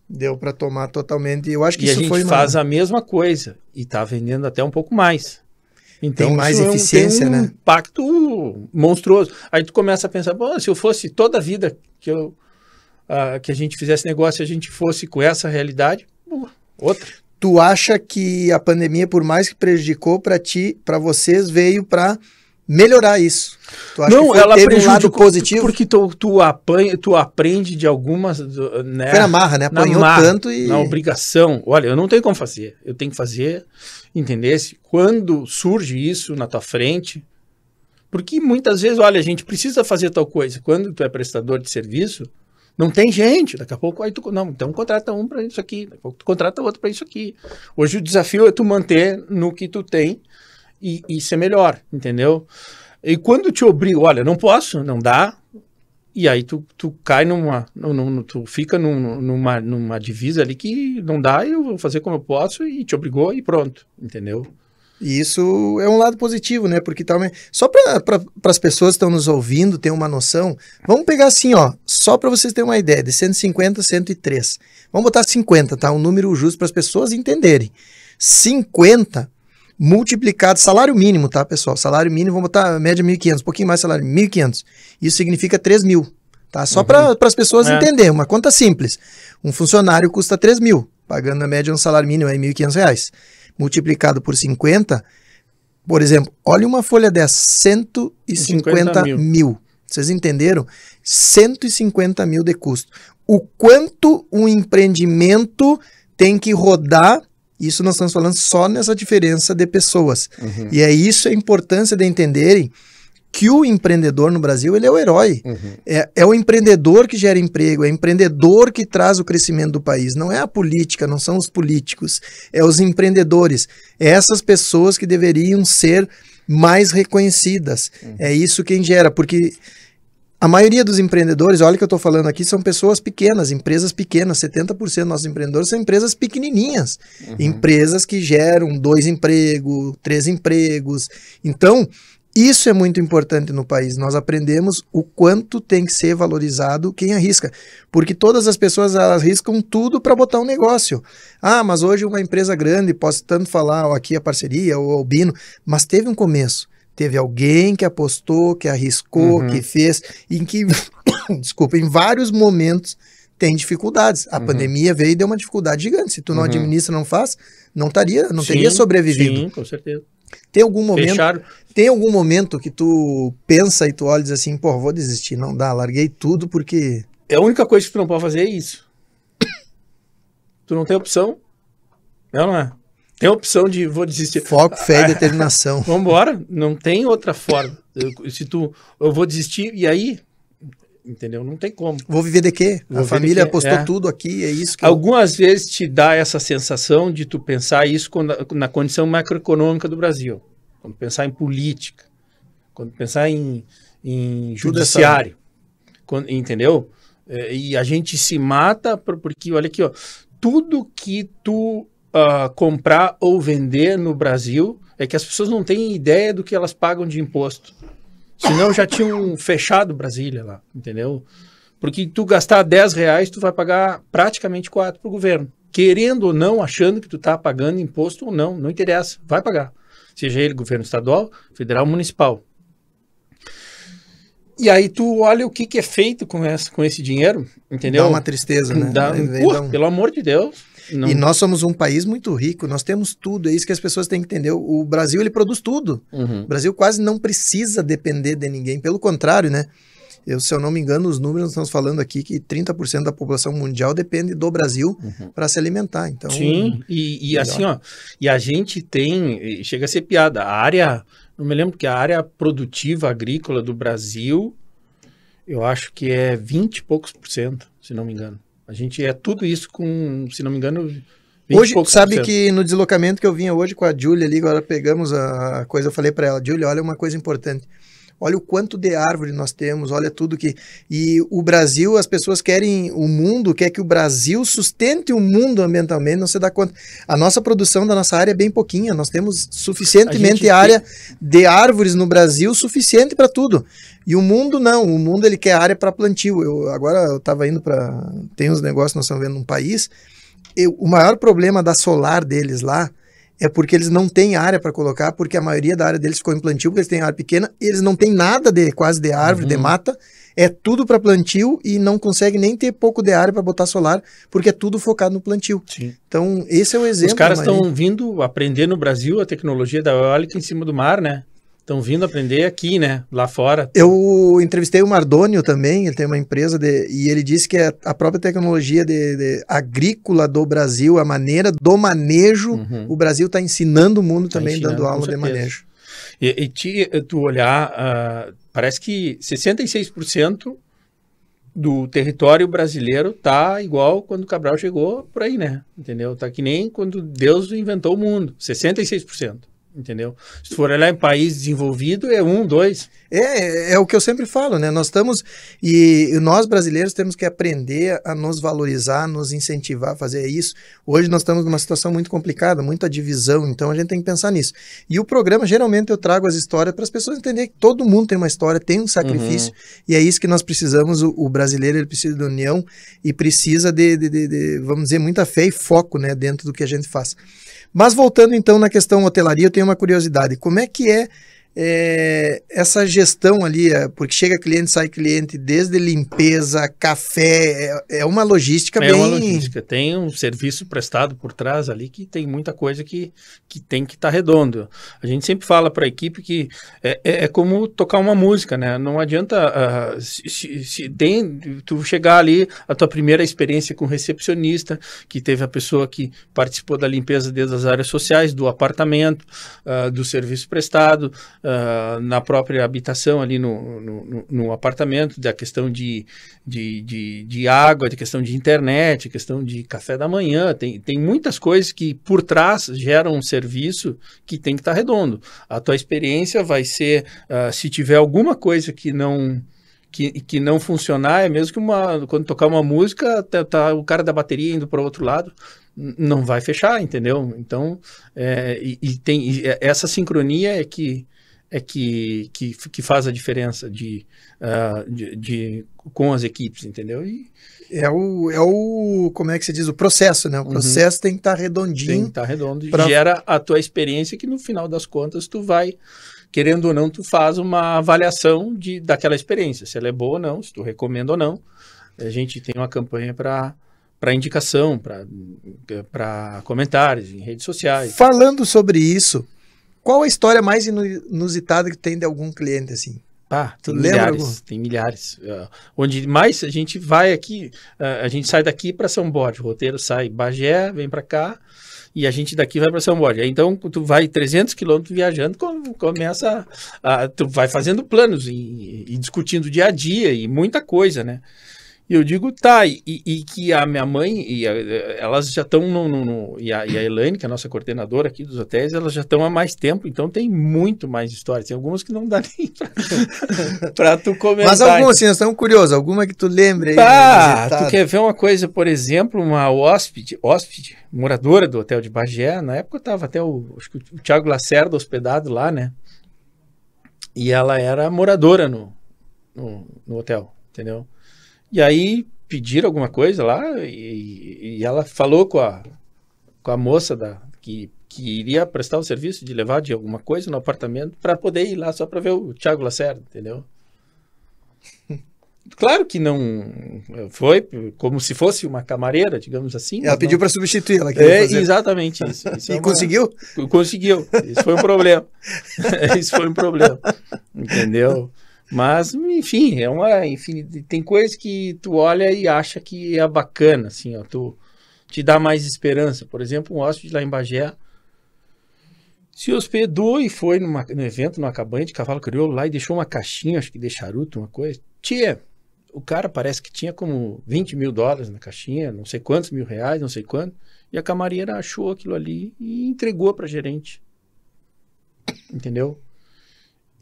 Deu para tomar totalmente. Eu acho que e isso a gente foi faz a mesma coisa e está vendendo até um pouco mais. Então, tem mais eficiência, tem um né? impacto monstruoso. Aí tu começa a pensar, bom, se eu fosse toda a vida que a gente fizesse negócio, a gente fosse com essa realidade, outra. Tu acha que a pandemia, por mais que prejudicou para vocês, veio para melhorar isso? Tu acha Não, que ela teve um lado positivo? Porque tu aprende de algumas... Né, foi na marra, né? Apanhou tanto e... Na obrigação. Olha, eu não tenho como fazer. Eu tenho que fazer, entendesse? Quando surge isso na tua frente... Porque muitas vezes, olha, a gente precisa fazer tal coisa. Quando tu é prestador de serviço, não tem gente. Daqui a pouco, aí tu... Não, então contrata um para isso aqui. Daqui a pouco tu contrata outro para isso aqui. Hoje o desafio é tu manter no que tu tem e ser melhor, entendeu? E quando te obriga, olha, não posso, não dá, e aí tu cai tu fica numa divisa ali que não dá, eu vou fazer como eu posso, e te obrigou e pronto, entendeu? E isso é um lado positivo, né? Porque também, só para as pessoas que estão nos ouvindo ter uma noção, vamos pegar assim, ó, só para vocês terem uma ideia, de 150 a 103. Vamos botar 50, tá? Um número justo para as pessoas entenderem. 50 multiplicado, salário mínimo, tá, pessoal? Salário mínimo, vamos botar média 1.500, um pouquinho mais salário, 1.500. Isso significa 3.000, tá? Só para as pessoas entenderem, uma conta simples. Um funcionário custa 3.000, pagando a média um salário mínimo aí, R$1.500. Multiplicado por 50, por exemplo, olha uma folha dessa, 150 mil. Vocês entenderam? 150 mil de custo. O quanto um empreendimento tem que rodar. Isso nós estamos falando só nessa diferença de pessoas. E é isso a importância de entenderem que o empreendedor no Brasil, ele é o herói. É o empreendedor que gera emprego, é o empreendedor que traz o crescimento do país. Não é a política, não são os políticos, é os empreendedores. É essas pessoas que deveriam ser mais reconhecidas. É isso quem gera, porque a maioria dos empreendedores, olha o que eu estou falando aqui, são pessoas pequenas, empresas pequenas. 70% dos nossos empreendedores são empresas pequenininhas. Empresas que geram 2 empregos, 3 empregos. Então, isso é muito importante no país. Nós aprendemos o quanto tem que ser valorizado quem arrisca. Porque todas as pessoas arriscam tudo para botar um negócio. Ah, mas hoje uma empresa grande, posso tanto falar aqui a parceria, ou o Albino, mas teve um começo. Teve alguém que apostou, que arriscou, que fez, em que, desculpa, em vários momentos tem dificuldades. A pandemia veio e deu uma dificuldade gigante. Se tu não administra, não faz, não teria sobrevivido. Sim, com certeza. Tem algum momento que tu pensa e tu olha e diz assim, pô, vou desistir, não dá, larguei tudo porque... A única coisa que tu não pode fazer é isso. Tu não tem opção. Não é? Tem a opção de vou desistir. Foco, fé e determinação. Vambora, não tem outra forma. Eu vou desistir e aí, entendeu? Não tem como. Vou viver de quê? A família apostou tudo aqui, é isso que... Algumas vezes te dá essa sensação de tu pensar isso na condição macroeconômica do Brasil. Quando pensar em política, quando pensar em judiciário, entendeu? E a gente se mata porque, olha aqui, ó, tudo que tu comprar ou vender no Brasil é que as pessoas não têm ideia do que elas pagam de imposto. Senão já tinham fechado Brasília lá, entendeu? Porque tu gastar R$10, tu vai pagar praticamente 4 para o governo. Querendo ou não, achando que tu tá pagando imposto ou não, não interessa, vai pagar. Seja ele governo estadual, federal, municipal. E aí tu olha o que é feito com esse dinheiro, entendeu? Dá uma tristeza, né? Pelo amor de Deus. Não. E nós somos um país muito rico, nós temos tudo, é isso que as pessoas têm que entender. O Brasil, ele produz tudo. O Brasil quase não precisa depender de ninguém, pelo contrário, né? Se eu não me engano, os números, nós estamos falando aqui que 30% da população mundial depende do Brasil para se alimentar. Então, sim, e assim, ó, e a gente tem, chega a ser piada, não me lembro que a área produtiva agrícola do Brasil Eu acho que é 20 e poucos por cento, se não me engano. A gente é tudo isso com, se não me engano, 20 hoje, e poucos sabe por cento. que no deslocamento que eu vinha hoje com a Júlia ali, agora pegamos a coisa, eu falei para ela, Júlia, olha uma coisa importante. Olha o quanto de árvore nós temos, olha tudo que... E o Brasil, as pessoas querem, o mundo quer que o Brasil sustente o mundo ambientalmente, não se dá conta. A nossa produção da nossa área é bem pouquinha, nós temos suficientemente área de árvores no Brasil, suficiente para tudo. E o mundo não, o mundo ele quer área para plantio. Agora eu estava indo para... Tem uns negócios que nós estamos vendo num país, o maior problema da solar deles lá é porque eles não têm área para colocar, porque a maioria da área deles ficou em plantio, porque eles têm área pequena, e eles não têm nada quase de árvore, de mata, é tudo para plantio e não consegue nem ter pouco de área para botar solar, porque é tudo focado no plantio. Sim. Então, esse é o exemplo. Os caras estão vindo aprender no Brasil a tecnologia da eólica em cima do mar, né? Estão vindo aprender aqui, né? Lá fora. Eu entrevistei o Mardônio também, ele tem uma empresa e ele disse que a própria tecnologia de agrícola do Brasil, a maneira do manejo, o Brasil está ensinando o mundo também, dando aula de manejo. E tu olhar, parece que 66% do território brasileiro tá igual quando o Cabral chegou por aí, né? Entendeu? Tá que nem quando Deus inventou o mundo, 66%. Entendeu? Se for olhar em país desenvolvido, é 1, 2. É o que eu sempre falo, né? Nós estamos, e nós brasileiros temos que aprender a nos valorizar, nos incentivar a fazer isso. Hoje nós estamos numa situação muito complicada, muita divisão, então a gente tem que pensar nisso. E o programa, geralmente eu trago as histórias para as pessoas entenderem que todo mundo tem uma história, tem um sacrifício, e é isso que nós precisamos. O brasileiro, ele precisa de união e precisa de, vamos dizer, muita fé e foco, né, dentro do que a gente faz. Mas voltando então na questão hotelaria, eu tenho uma curiosidade. Como é que é essa gestão ali? Porque chega cliente, sai cliente, desde limpeza, café, é uma logística bem... É uma logística, tem um serviço prestado por trás ali que tem muita coisa que tem que estar redondo. A gente sempre fala para a equipe que é como tocar uma música, né? Não adianta tu chegar ali, a tua primeira experiência com recepcionista, que teve a pessoa que participou da limpeza desde as áreas sociais, do apartamento, do serviço prestado, na própria habitação ali no apartamento, da questão de água, da questão de internet, questão de café da manhã, tem muitas coisas que por trás geram um serviço que tem que estar redondo. A tua experiência vai ser, se tiver alguma coisa que não funcionar, é mesmo que quando tocar uma música, tá o cara da bateria indo para o outro lado, não vai fechar, entendeu? Então, essa sincronia que faz a diferença com as equipes, entendeu? E como é que se diz? O processo, né? O processo tem que estar redondinho. Tem que estar redondo. Gera a tua experiência que no final das contas tu vai, querendo ou não, tu faz uma avaliação daquela experiência, se ela é boa ou não, se tu recomenda ou não. A gente tem uma campanha para indicação, para comentários em redes sociais. Falando sobre isso, qual a história mais inusitada que tem de algum cliente assim? Tu lembra algum? Tem milhares. Onde mais a gente vai aqui, a gente sai daqui para São Borja, o roteiro sai Bagé, vem para cá, e a gente daqui vai para São Borja. Então, tu vai 300 quilômetros viajando, começa tu vai fazendo planos e discutindo dia a dia e muita coisa, né? E eu digo, e que a minha mãe, elas já estão e a Elaine, que é a nossa coordenadora aqui dos hotéis, elas já estão há mais tempo, então tem muito mais histórias. Tem algumas que não dá nem para tu comentar. Mas algumas, assim, nós estamos curiosos, alguma que tu lembre aí? Tu quer ver uma coisa, por exemplo, uma hóspede, moradora do hotel de Bagé, na época estava até acho que o Thiago Lacerda hospedado lá, né? E ela era moradora no hotel, entendeu? E aí pediram alguma coisa lá e ela falou com a moça que iria prestar o serviço de levar de alguma coisa no apartamento para poder ir lá só para ver o Thiago Lacerda, entendeu? Claro que não foi como se fosse uma camareira, digamos assim. Ela pediu para substituir. Ela exatamente isso. E conseguiu? Conseguiu. Isso foi um problema. Isso foi um problema. Entendeu? Mas, enfim, tem coisas que tu olha e acha que é bacana, assim, ó, tu te dá mais esperança. Por exemplo, um hóspede lá em Bagé se hospedou e foi no evento, numa cabanha de cavalo crioulo lá e deixou uma caixinha, acho que de charuto, uma coisa. Tia, O cara parece que tinha como 20 mil dólares na caixinha, não sei quantos mil reais, não sei quanto, e a camareira achou aquilo ali e entregou para gerente. Entendeu?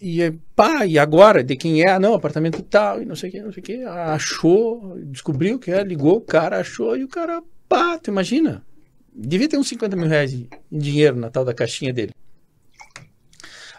E pá, e agora? De quem é? Ah, não, apartamento tal, e não sei o que, não sei o que. Achou, descobriu que é, ligou, o cara achou, e o cara, pá, tu imagina? Devia ter uns 50 mil reais em dinheiro na tal da caixinha dele.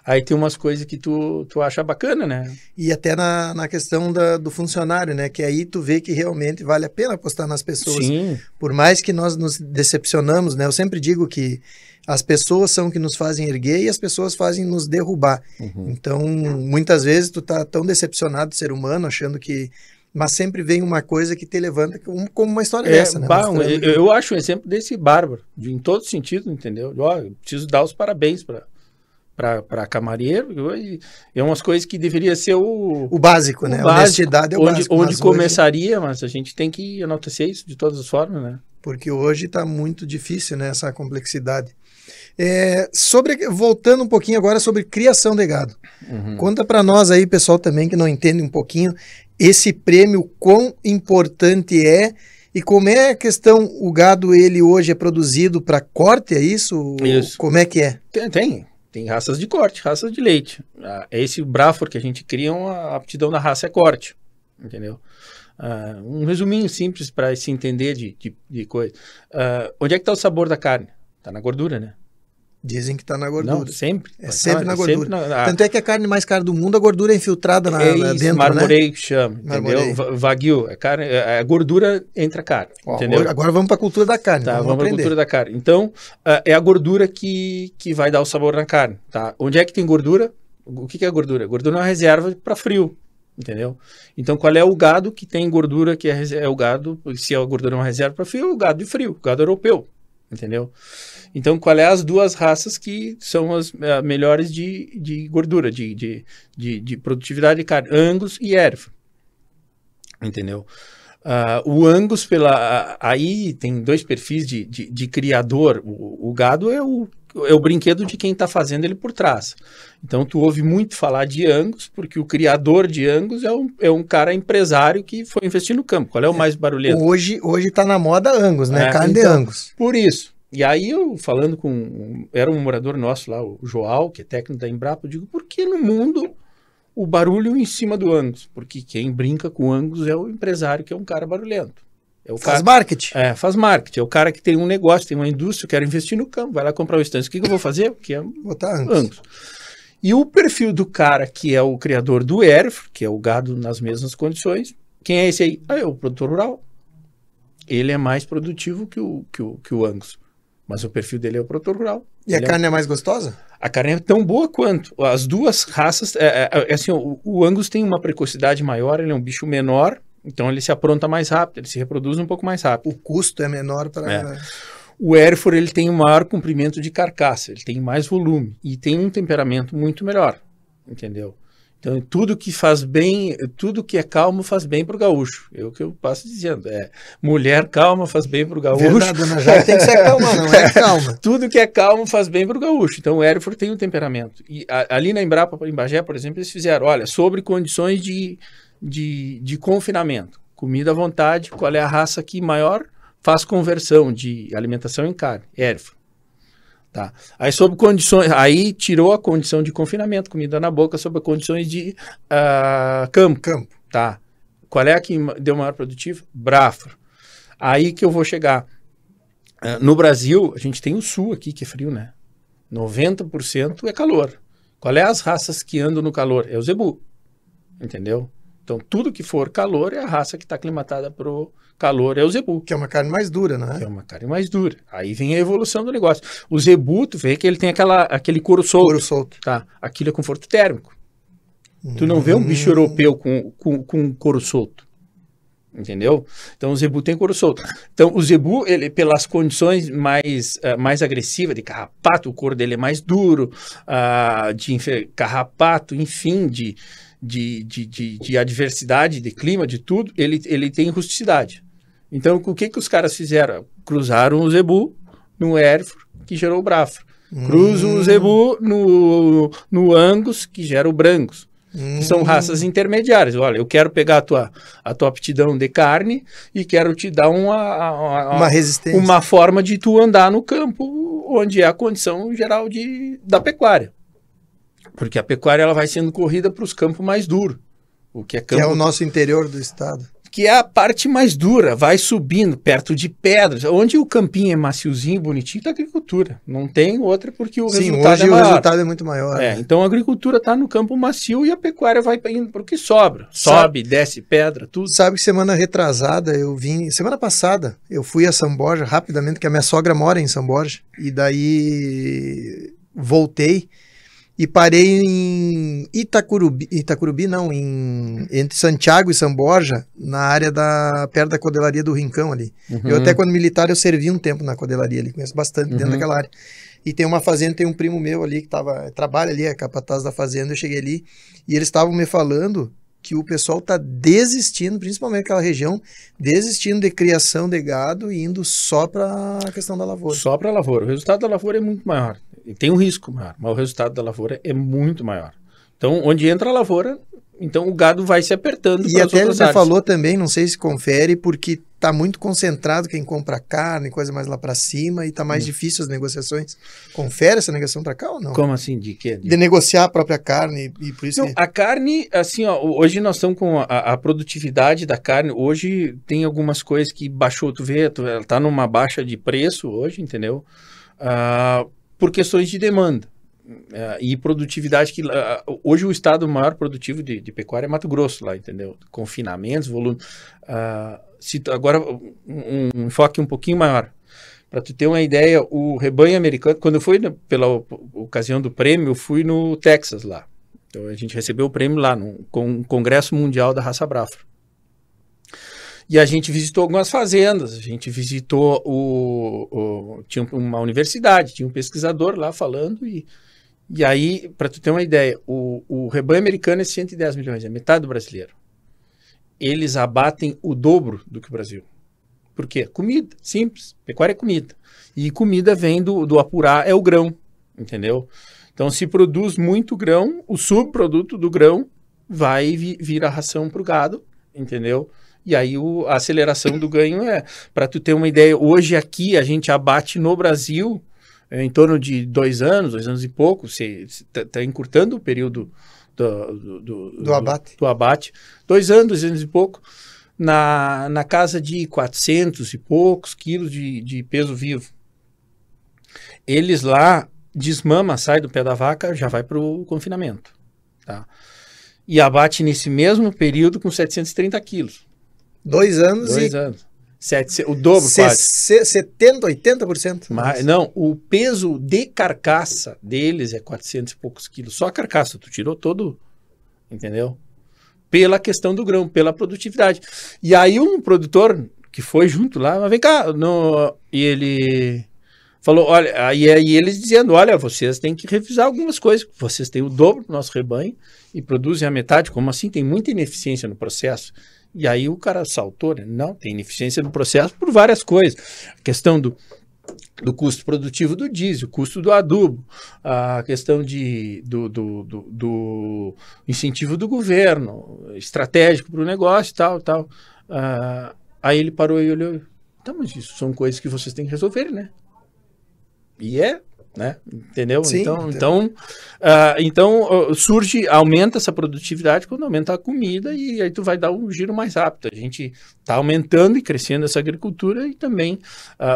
Aí tem umas coisas que tu acha bacana, né? E até na questão do funcionário, né? Que aí tu vê que realmente vale a pena apostar nas pessoas. Sim. Por mais que nós nos decepcionamos, né? Eu sempre digo que as pessoas são que nos fazem erguer e as pessoas fazem nos derrubar. Uhum. Então, muitas vezes tu tá tão decepcionado do ser humano, achando que... Mas sempre vem uma coisa que te levanta, como uma história dessa, né? Eu acho um exemplo desse bárbaro, em todo sentido, entendeu? Ó, eu preciso dar os parabéns para camareiro, é umas coisas que deveria ser o básico, né? A honestidade é o básico. Onde começaria, mas a gente tem que enaltecer isso de todas as formas, né? Porque hoje está muito difícil, né, essa complexidade. Voltando um pouquinho agora sobre criação de gado. Uhum. Conta para nós aí, pessoal também que não entende um pouquinho, esse prêmio, quão importante é e como é a questão, o gado ele hoje é produzido para corte, é isso? Isso. Como é que é? Tem raças de corte, raças de leite. Esse Braathor que a gente cria, a aptidão da raça é corte, entendeu? Um resuminho simples para se entender de coisa. Onde é que está o sabor da carne? Está na gordura, né? Dizem que está na gordura. Não, sempre. É sempre na gordura. Tanto é que a carne mais cara do mundo, a gordura é infiltrada dentro, marmoreio, né? Que chama, entendeu? Wagyu, a gordura entre a carne, entendeu? Agora vamos para a cultura da carne. Tá, vamos para a cultura da carne. Então, é a gordura que vai dar o sabor na carne, tá? Onde é que tem gordura? O que é gordura? Gordura é uma reserva para frio, entendeu? Então, qual é o gado que tem gordura, que é o gado, se a gordura é uma reserva para frio, é o gado de frio, o gado europeu, entendeu? Então, qual é as duas raças que são as melhores de gordura, de produtividade de carne? Angus e Hereford, entendeu? O Angus, aí tem dois perfis de criador. O gado é o brinquedo de quem está fazendo ele por trás. Então, tu ouve muito falar de Angus, porque o criador de Angus é um cara empresário que foi investir no campo. Qual é o mais barulhento? Hoje está na moda Angus, né? Carne de Angus. Por isso. E aí eu falando era um morador nosso lá, o João, que é técnico da Embrapa, eu digo, por que no mundo o barulho em cima do Angus? Porque quem brinca com o Angus é o empresário, que é um cara barulhento. Faz marketing. Faz marketing. É o cara que tem um negócio, tem uma indústria, quer investir no campo, vai lá comprar o estante. O que eu vou fazer? Botar Angus. E o perfil do cara que é o criador do Hereford, que é o gado nas mesmas condições, quem é esse aí? É o produtor rural. Ele é mais produtivo que o Angus. Mas o perfil dele é o produtor rural. E a carne é mais gostosa? A carne é tão boa quanto. As duas raças... assim, o Angus tem uma precocidade maior, ele é um bicho menor, então ele se apronta mais rápido, ele se reproduz um pouco mais rápido. O custo é menor para... O Hereford, ele tem um maior comprimento de carcaça, ele tem mais volume e tem um temperamento muito melhor, entendeu? Então, tudo que faz bem, tudo que é calmo faz bem para o gaúcho. É o que eu passo dizendo. Mulher calma faz bem para o gaúcho. Verdade, dona Jaque tem que ser calma, não é calma. Tudo que é calmo faz bem para o gaúcho. Então, o Hereford tem um temperamento. E ali na Embrapa, em Bagé, por exemplo, eles fizeram, olha, sobre condições de confinamento. Comida à vontade, qual é a raça que maior faz conversão de alimentação em carne? Hereford. Tá. Aí sob condições, aí tirou a condição de confinamento, comida na boca, sob condições de campo. Tá. Qual é a que deu maior produtivo? Braathor. Aí que eu vou chegar. No Brasil, a gente tem o sul aqui, que é frio, né? 90% é calor. Qual é as raças que andam no calor? É o zebu. Entendeu? Então, tudo que for calor é a raça que está aclimatada para o calor, é o zebu. Que é uma carne mais dura, não é? É uma carne mais dura. Aí vem a evolução do negócio. O zebu, tu vê que ele tem aquele couro solto. Couro solto. Tá? Aquilo é conforto térmico. Tu não vê um bicho europeu com couro solto. Entendeu? Então, o zebu tem couro solto. Então, o zebu, ele, pelas condições mais agressivas de carrapato, o couro dele é mais duro, carrapato, enfim, de adversidade, de clima, de tudo, ele tem rusticidade. Então, o que os caras fizeram? Cruzaram o zebu no Hereford, que gerou o Braathor. Cruzam o zebu no Angus, que gera o Brangus. que são raças intermediárias. Olha, eu quero pegar a tua aptidão de carne e quero te dar uma resistência, uma forma de tu andar no campo, onde é a condição geral da pecuária. Porque a pecuária ela vai sendo corrida para os campos mais duros. Que é o nosso interior do estado. Que é a parte mais dura, vai subindo perto de pedras. Onde o campinho é maciozinho, bonitinho, da agricultura. Não tem outra porque o resultado é maior. O resultado é muito maior. Né? Então a agricultura está no campo macio e a pecuária vai indo para o que sobra. Sobe, desce pedra, tudo. Sabe que semana retrasada semana passada, eu fui a São Borja rapidamente, que a minha sogra mora em São Borja. E daí voltei. E parei em Itacurubi não, entre Santiago e São Borja, na área perto da Codelaria do Rincão ali. Uhum. Eu até quando militar eu servi um tempo na Codelaria ali, conheço bastante dentro daquela área. E tem uma fazenda, tem um primo meu ali que trabalha ali, é capataz da fazenda, eu cheguei ali e eles estavam me falando que o pessoal está desistindo, principalmente aquela região, desistindo de criação de gado e indo só para a questão da lavoura. Só para a lavoura. O resultado da lavoura é muito maior. E tem um risco maior, mas o resultado da lavoura é muito maior. Então, onde entra a lavoura, então o gado vai se apertando. E até você falou também, não sei se confere, porque está muito concentrado quem compra carne, coisa mais lá para cima, e está mais difícil as negociações. Confere essa negociação para cá ou não? Como assim? De quê? De negociar a própria carne e por isso não, a carne, assim, ó, hoje nós estamos com a produtividade da carne, hoje tem algumas coisas que baixou, tu vê, ela está numa baixa de preço hoje, entendeu? Por questões de demanda. E produtividade que hoje o estado maior produtivo de pecuária é Mato Grosso lá, entendeu? Confinamentos, volume. Agora um enfoque um pouquinho maior. Para tu ter uma ideia, o rebanho americano, quando eu fui pela ocasião do prêmio, eu fui no Texas lá. Então a gente recebeu o prêmio lá no Congresso Mundial da Raça Brafra. E a gente visitou algumas fazendas, a gente visitou tinha uma universidade, tinha um pesquisador lá falando e aí, para tu ter uma ideia, o rebanho americano é 110 milhões, é metade do brasileiro. Eles abatem o dobro do que o Brasil. Por quê? Comida, simples. Pecuária é comida. E comida vem do apurar, é o grão, entendeu? Então, se produz muito grão, o subproduto do grão vai vir a ração para o gado, entendeu? E aí a aceleração do ganho para tu ter uma ideia, hoje aqui a gente abate no Brasil em torno de 2 anos e pouco, você está encurtando o período do abate. 2 anos e pouco, na casa de 400 e poucos quilos de peso vivo. Eles lá desmama, sai do pé da vaca, já vai para o confinamento. Tá? E abate nesse mesmo período com 730 quilos. 2 anos 2 anos. O dobro quase. 70%, 80%? Mas, não, o peso de carcaça deles é 400 e poucos quilos. Só a carcaça, tu tirou todo, entendeu? Pela questão do grão, pela produtividade. E aí um produtor que foi junto lá, mas vem cá, e ele falou, olha, aí eles dizendo, olha, vocês têm que revisar algumas coisas, vocês têm o dobro do nosso rebanho e produzem a metade, como assim? Tem muita ineficiência no processo. E aí o cara saltou, né? Não, tem ineficiência no processo por várias coisas. A questão do custo produtivo do diesel, o custo do adubo, a questão do incentivo do governo, estratégico para o negócio e tal. Aí ele parou e olhou, tá, mas isso são coisas que vocês têm que resolver, né? E né? Entendeu? Sim, então aumenta essa produtividade quando aumenta a comida e aí tu vai dar um giro mais rápido. A gente está aumentando e crescendo essa agricultura e também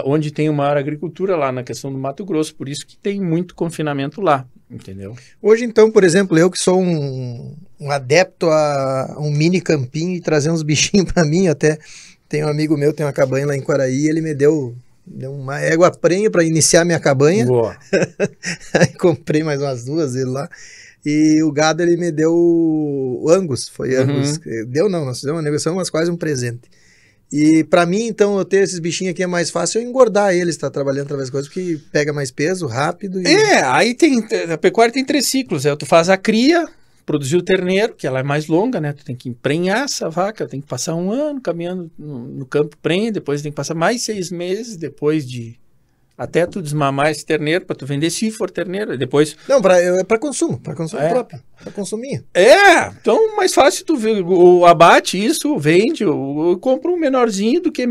onde tem uma maior agricultura lá na questão do Mato Grosso, por isso que tem muito confinamento lá, entendeu? Hoje então, por exemplo, eu que sou um adepto a um mini campinho e trazer uns bichinhos para mim, até tem um amigo meu, tem uma cabanha lá em Quaraí, ele me deu uma égua prenha para iniciar minha cabanha. Boa. Aí comprei mais umas 2 dele lá. E o gado ele me deu o Angus, foi Angus. Nós fizemos uma negociação, mas quase um presente. E para mim, então, eu ter esses bichinhos aqui é mais fácil eu engordar eles, tá trabalhando através de coisas, porque pega mais peso, rápido. Aí a pecuária tem 3 ciclos, tu faz a cria, produzir o terneiro, que ela é mais longa, né? Tu tem que emprenhar essa vaca, tem que passar 1 ano caminhando no campo prenha, depois tem que passar mais 6 meses depois de até tu desmamar esse terneiro, para tu vender se for terneiro, e depois... Não, é para consumo próprio, para consumir. Então mais fácil tu ver, o abate isso, vende, compra um menorzinho do que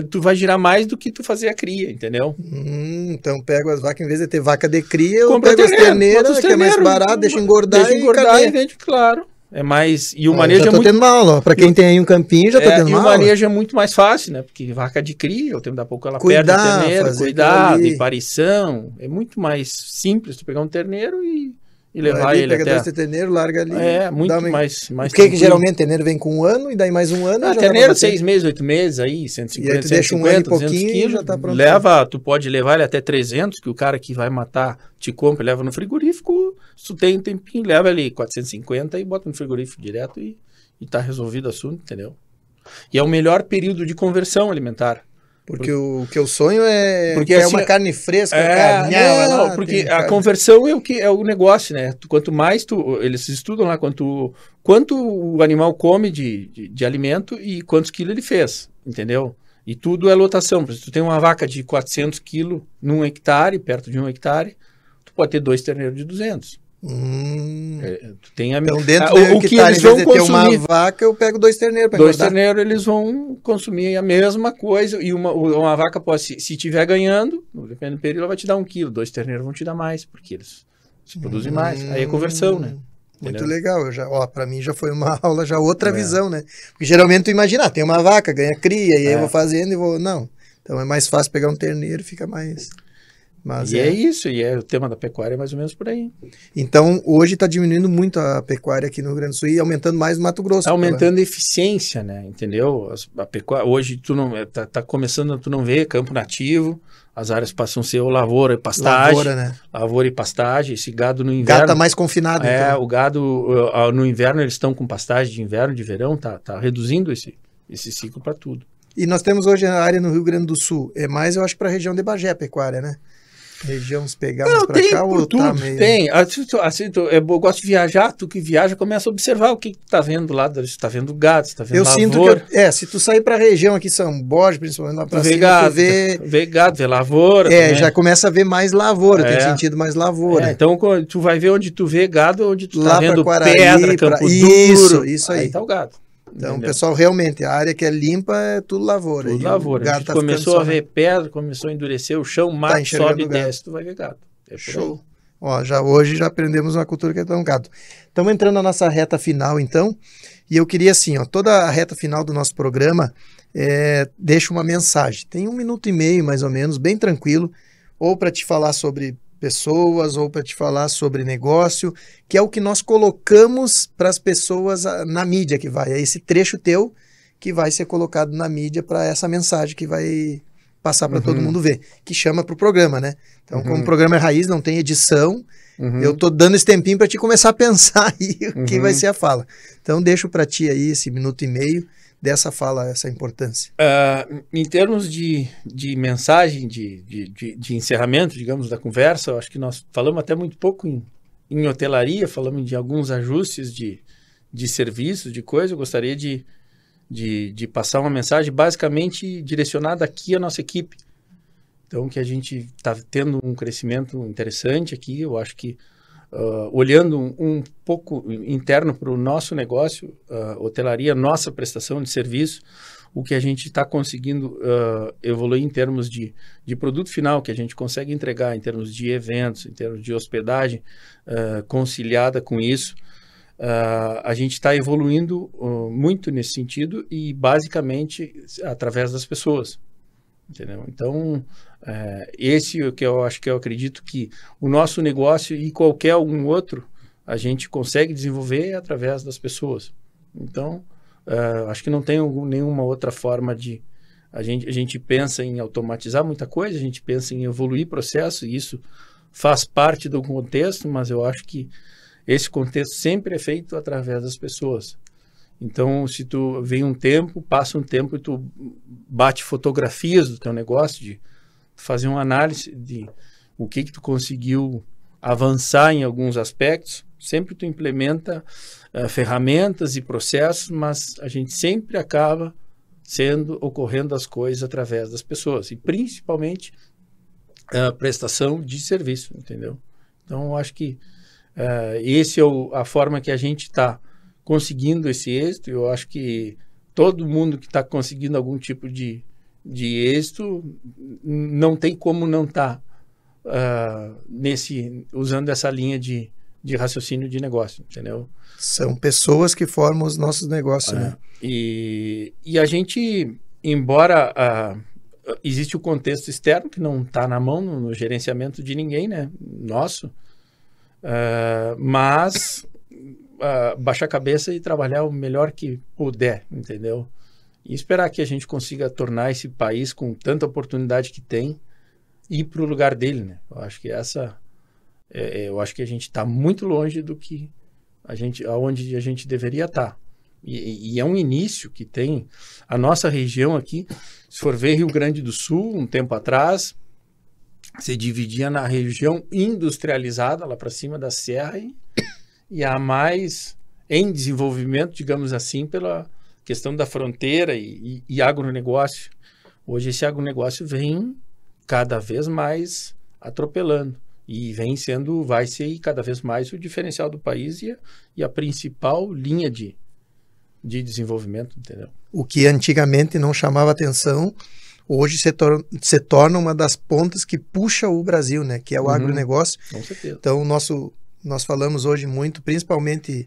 tu vai girar mais do que tu fazer a cria, entendeu? Então pego as vacas, em vez de ter vaca de cria, eu compra pego as terneiras, que é mais barato, deixa engordar e vende, claro. É mais. E o manejo já tô tendo uma aula. Para quem tem aí um campinho, já tô tendo uma aula. E o manejo é muito mais fácil, né? Porque vaca de cria, o tempo da pouco ela perde o terneiro, cuidado, e parição. É muito mais simples tu pegar um terneiro e levar ali, ele pega dois terneiros, larga ali. Muito mais. Porque geralmente terneiro vem com um ano e daí mais um ano. Terneiro 6 meses, 8 meses, aí 150, e aí tu deixa 1 ano e pouquinho quilos, já tá pronto. Tu pode levar ele até 300, que o cara que vai matar te compra, leva no frigorífico, se tu tem um tempinho, leva ali 450 e bota no frigorífico direto e tá resolvido o assunto, entendeu? E é o melhor período de conversão alimentar. Porque o que eu sonho é assim, uma carne fresca, carne. Porque a conversão é o negócio, né? Quanto mais eles estudam lá quanto o animal come de alimento e quantos quilos ele fez, entendeu? E tudo é lotação. Por exemplo, tu tem uma vaca de 400 quilos num hectare, perto de 1 hectare, tu pode ter 2 terneiros de 200. Tu tem então dentro do hectare, em vez de ter uma vaca, eu pego 2 terneiros para engordar. 2 terneiros, eles vão consumir a mesma coisa, e uma vaca pode, se estiver ganhando, dependendo do período, ela vai te dar 1 quilo, 2 terneiros vão te dar mais, porque eles se produzem mais. Aí é conversão, né? Muito legal, para mim já foi uma aula, já outra visão, né? Porque geralmente tu imagina, tem uma vaca, ganha cria, e aí eu vou fazendo e vou... Não, então é mais fácil pegar um terneiro e fica mais... Mas é isso, e o tema da pecuária é mais ou menos por aí. Então, hoje está diminuindo muito a pecuária aqui no Rio Grande do Sul e aumentando mais no Mato Grosso. Aumentando a eficiência, né? Entendeu? A pecuária, hoje tu não tá começando, tu não vê campo nativo, as áreas passam a ser lavoura e pastagem. Lavoura, né? Lavoura e pastagem, esse gado no inverno... O gado tá mais confinado, então. O gado no inverno eles estão com pastagem de inverno, de verão, tá reduzindo esse ciclo para tudo. E nós temos hoje a área no Rio Grande do Sul, mais eu acho para a região de Bagé, a pecuária, né? Região, se pegarmos para cá, ou tudo, tá meio... Tem, eu gosto de viajar, tu que viaja, começa a observar o que tu tá vendo lá, você tá vendo gado, você tá vendo lavoura. Eu sinto que, se tu sair para a região aqui, São Borges, principalmente lá para cima, tu vê gado, vê lavoura. Já começa a ver mais lavoura, tem sentido mais lavoura. Então tu vai ver onde tu vê gado, onde tu lá tá vendo Quaraí, pedra, campo duro. Isso aí. Aí tá o gado. Então, entendeu? Pessoal, realmente, a área que é limpa é tudo lavoura. Tudo lavoura. A gente começou a ver pedra, começou a endurecer o chão, mato, sobe e desce, tu vai ver gado. Show. Hoje já aprendemos uma cultura que é tão gado. Estamos entrando na nossa reta final, então, e eu queria assim, toda a reta final do nosso programa, deixa uma mensagem. Tem 1 minuto e meio, mais ou menos, bem tranquilo, ou para te falar sobre pessoas, ou para te falar sobre negócio, que é o que nós colocamos para as pessoas na mídia que vai. É esse trecho teu que vai ser colocado na mídia para essa mensagem que vai passar para todo mundo ver, que chama para o programa, né? Então, como o programa é raiz, não tem edição, eu tô dando esse tempinho para te começar a pensar aí o que vai ser a fala. Então, deixo para ti aí esse 1 minuto e meio dessa fala, essa importância. Em termos de mensagem, de encerramento, digamos, da conversa, eu acho que nós falamos até muito pouco em hotelaria, falamos de alguns ajustes de serviços, de coisa. Eu gostaria de passar uma mensagem basicamente direcionada aqui à nossa equipe. Então, que a gente está tendo um crescimento interessante aqui. Eu acho que, olhando um pouco interno para o nosso negócio, hotelaria, nossa prestação de serviço, o que a gente está conseguindo evoluir em termos de produto final, que a gente consegue entregar em termos de eventos, em termos de hospedagem, conciliada com isso. A gente está evoluindo muito nesse sentido e basicamente através das pessoas, entendeu? Então, esse é o que eu acho que eu acredito que o nosso negócio e qualquer um outro a gente consegue desenvolver através das pessoas. Então, acho que não tem nenhuma outra forma de... A gente pensa em automatizar muita coisa, a gente pensa em evoluir processo, e isso faz parte do contexto, mas eu acho que esse contexto sempre é feito através das pessoas. Então, se tu vem passa um tempo e tu bate fotografias do teu negócio, de fazer uma análise de o que tu conseguiu avançar em alguns aspectos, sempre tu implementa ferramentas e processos, mas a gente sempre acaba ocorrendo as coisas através das pessoas, e principalmente prestação de serviço, entendeu? Então, eu acho que esse é a forma que a gente está conseguindo esse êxito. Eu acho que todo mundo que está conseguindo algum tipo de êxito não tem como não estar usando essa linha de raciocínio de negócio, entendeu? São pessoas que formam os nossos negócios, né? E a gente, embora existe o contexto externo que não está na mão no gerenciamento de ninguém, né? Nosso, mas baixar a cabeça e trabalhar o melhor que puder, entendeu? E esperar que a gente consiga tornar esse país, com tanta oportunidade que tem, ir para o lugar dele, né? Eu acho que eu acho que a gente está muito longe do que aonde a gente deveria estar. E é um início que tem a nossa região aqui. Se for ver Rio Grande do Sul, um tempo atrás, se dividia na região industrializada, lá para cima da serra, e a mais em desenvolvimento, digamos assim, pela questão da fronteira e agronegócio. Hoje esse agronegócio vem cada vez mais atropelando. E vai ser cada vez mais o diferencial do país e a principal linha de desenvolvimento, entendeu? O que antigamente não chamava atenção, hoje se torna uma das pontas que puxa o Brasil, né? Que é o agronegócio. Com certeza. Então, nós falamos hoje muito, principalmente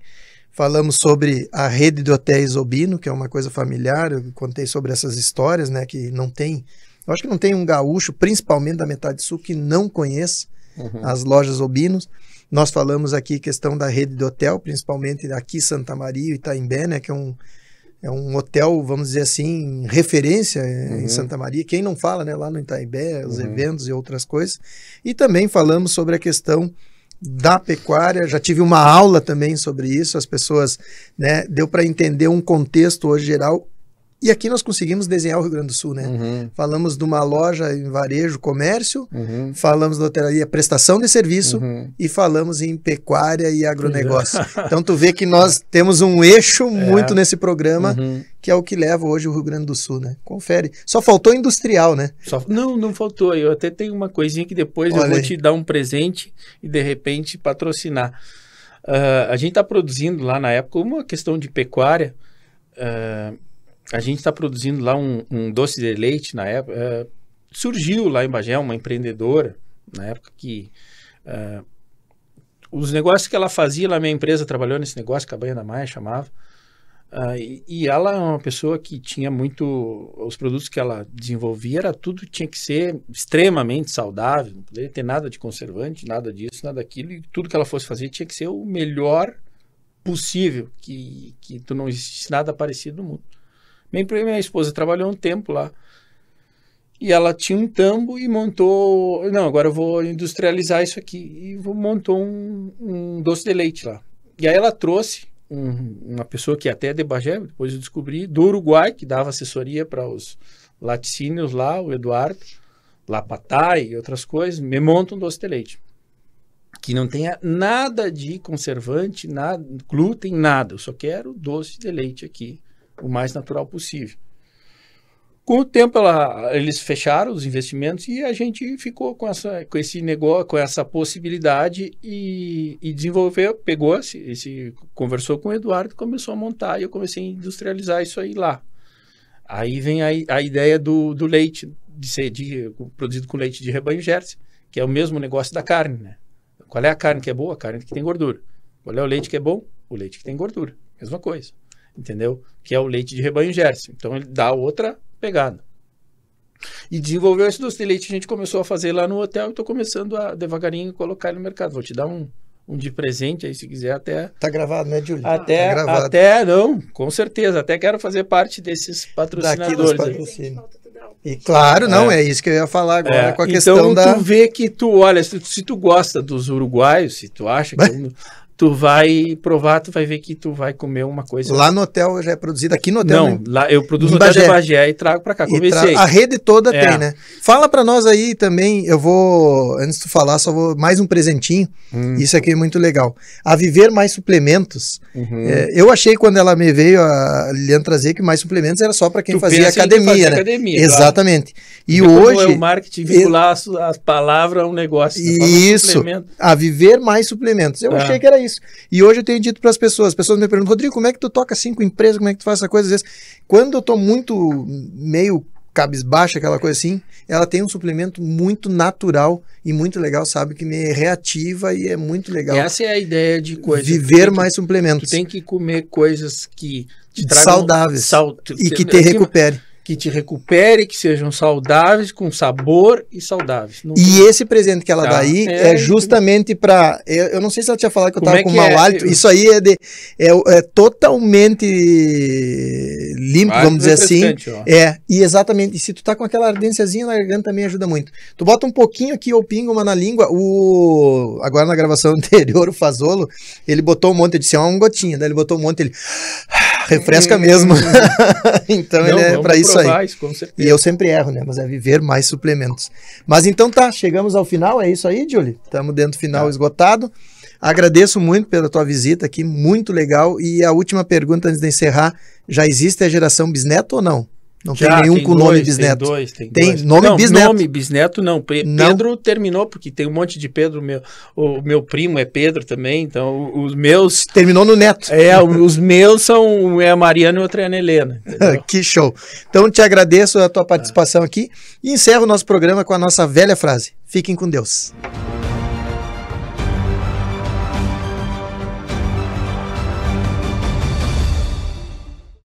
falamos sobre a rede de hotéis Obino, que é uma coisa familiar. Eu contei sobre essas histórias, né? Que não tem... Eu acho que não tem um gaúcho, principalmente da metade sul, que não conheça as lojas Obinos. Nós falamos aqui questão da rede de hotel, principalmente aqui Santa Maria e Itaimbé, né, que é um hotel, vamos dizer assim, referência em Santa Maria. Quem não fala, né, lá no Itaimbé, os eventos e outras coisas. E também falamos sobre a questão da pecuária. Já tive uma aula também sobre isso, as pessoas, né, deu para entender um contexto hoje geral. E aqui nós conseguimos desenhar o Rio Grande do Sul, né? Falamos de uma loja em varejo, comércio, falamos da hotelaria, prestação de serviço, e falamos em pecuária e agronegócio. Então tu vê que nós temos um eixo muito nesse programa, que é o que leva hoje o Rio Grande do Sul, né? Confere. Só faltou industrial, né? Não faltou. Eu até tenho uma coisinha que depois eu vou te dar um presente e de repente patrocinar. A gente está produzindo lá na época uma questão de pecuária. A gente está produzindo lá um doce de leite na época. Surgiu lá em Bagé uma empreendedora, na época que os negócios que ela fazia lá, minha empresa trabalhou nesse negócio, Cabanha da Maia chamava, e ela é uma pessoa que tinha os produtos que ela desenvolvia, tinha que ser extremamente saudável, não poderia ter nada de conservante, nada disso, nada daquilo, e tudo que ela fosse fazer tinha que ser o melhor possível, que não existisse nada parecido no mundo. Minha esposa trabalhou um tempo lá e ela tinha um tambo e montou... Não, agora eu vou industrializar isso aqui. E montou um doce de leite lá. E aí ela trouxe uma pessoa que até é de Bagé, depois eu descobri, do Uruguai, que dava assessoria para os laticínios lá, o Eduardo, Lapatai e outras coisas, me monta um doce de leite. Que não tenha nada de conservante, nada, glúten, nada. Eu só quero doce de leite aqui, o mais natural possível. Com o tempo eles fecharam os investimentos e a gente ficou com esse negócio, com essa possibilidade e desenvolveu, conversou com o Eduardo, começou a montar e eu comecei a industrializar isso aí lá. Aí vem a ideia do leite, produzido com leite de rebanho Jersey, que é o mesmo negócio da carne, né? Qual é a carne que é boa? A carne que tem gordura. Qual é o leite que é bom? O leite que tem gordura. Mesma coisa. Entendeu? Que é o leite de rebanho Jersey. Então ele dá outra pegada. E desenvolveu esse doce de leite, a gente começou a fazer lá no hotel e estou começando a devagarinho colocar ele no mercado. Vou te dar um de presente aí, se quiser, até... Tá gravado, né, Júlio? Não, com certeza. Até quero fazer parte desses patrocinadores. Daqui dos e claro, é isso que eu ia falar agora com a questão então, tu vê que olha, se tu gosta dos uruguaios, se tu acha que tu vai provar, tu vai ver que tu vai comer uma coisa... Lá no hotel já é produzido, aqui no hotel... Não, lá eu produzo no hotel de Bagé e trago para cá, comecei. A rede toda tem, né? Fala para nós aí também, eu vou, antes de tu falar, só vou mais um presentinho, isso aqui é muito legal. A Viver Mais Suplementos, eu achei quando ela me veio, a Liliana trazer, que Mais Suplementos era só para quem fazia academia, né? Exatamente. Claro. E hoje... Como é o marketing vincular as palavras a um negócio. Isso, a Viver Mais Suplementos. Eu achei que era isso. E hoje eu tenho dito para as pessoas me perguntam, Rodrigo, como é que tu toca 5 empresas, como é que tu faz essa coisa? Às vezes, quando eu tô muito meio cabisbaixa, aquela coisa assim, ela tem um suplemento muito natural e muito legal, sabe? Que me reativa e é muito legal. Essa é a ideia de coisa. Viver mais suplementos. Tu tem que comer coisas que te tragam saudáveis e que te recupere. Que te recupere, que sejam saudáveis, com sabor e saudáveis. E esse presente que ela dá aí é justamente para... Eu não sei se ela tinha falado que eu estava com mau hálito. Isso aí é totalmente limpo, vamos dizer assim. Ó. E exatamente. E se tu tá com aquela ardênciazinha na garganta, também ajuda muito. Tu bota um pouquinho aqui ou pinga uma na língua. Agora na gravação anterior, o Fazolo, ele botou um monte, eu disse, uma gotinha. Daí ele botou um monte, ele... refresca mesmo. Então ele é para isso aí. Isso, com certeza. E eu sempre erro, né? Mas é Viver Mais Suplementos. Mas então tá, chegamos ao final, é isso aí, Julie? Estamos dentro do final esgotado. Agradeço muito pela tua visita aqui, muito legal. E a última pergunta antes de encerrar, já existe a geração bisneto ou não? Não já, tem nenhum com nome bisneto? Tem dois. Nome bisneto? Nome bisneto não. Pedro terminou, porque tem um monte de Pedro. O meu primo é Pedro também, então os meus... Terminou no neto. Os meus são a Mariana e outra é a Ana Helena. Que show. Então te agradeço a tua participação aqui e encerro o nosso programa com a nossa velha frase. Fiquem com Deus.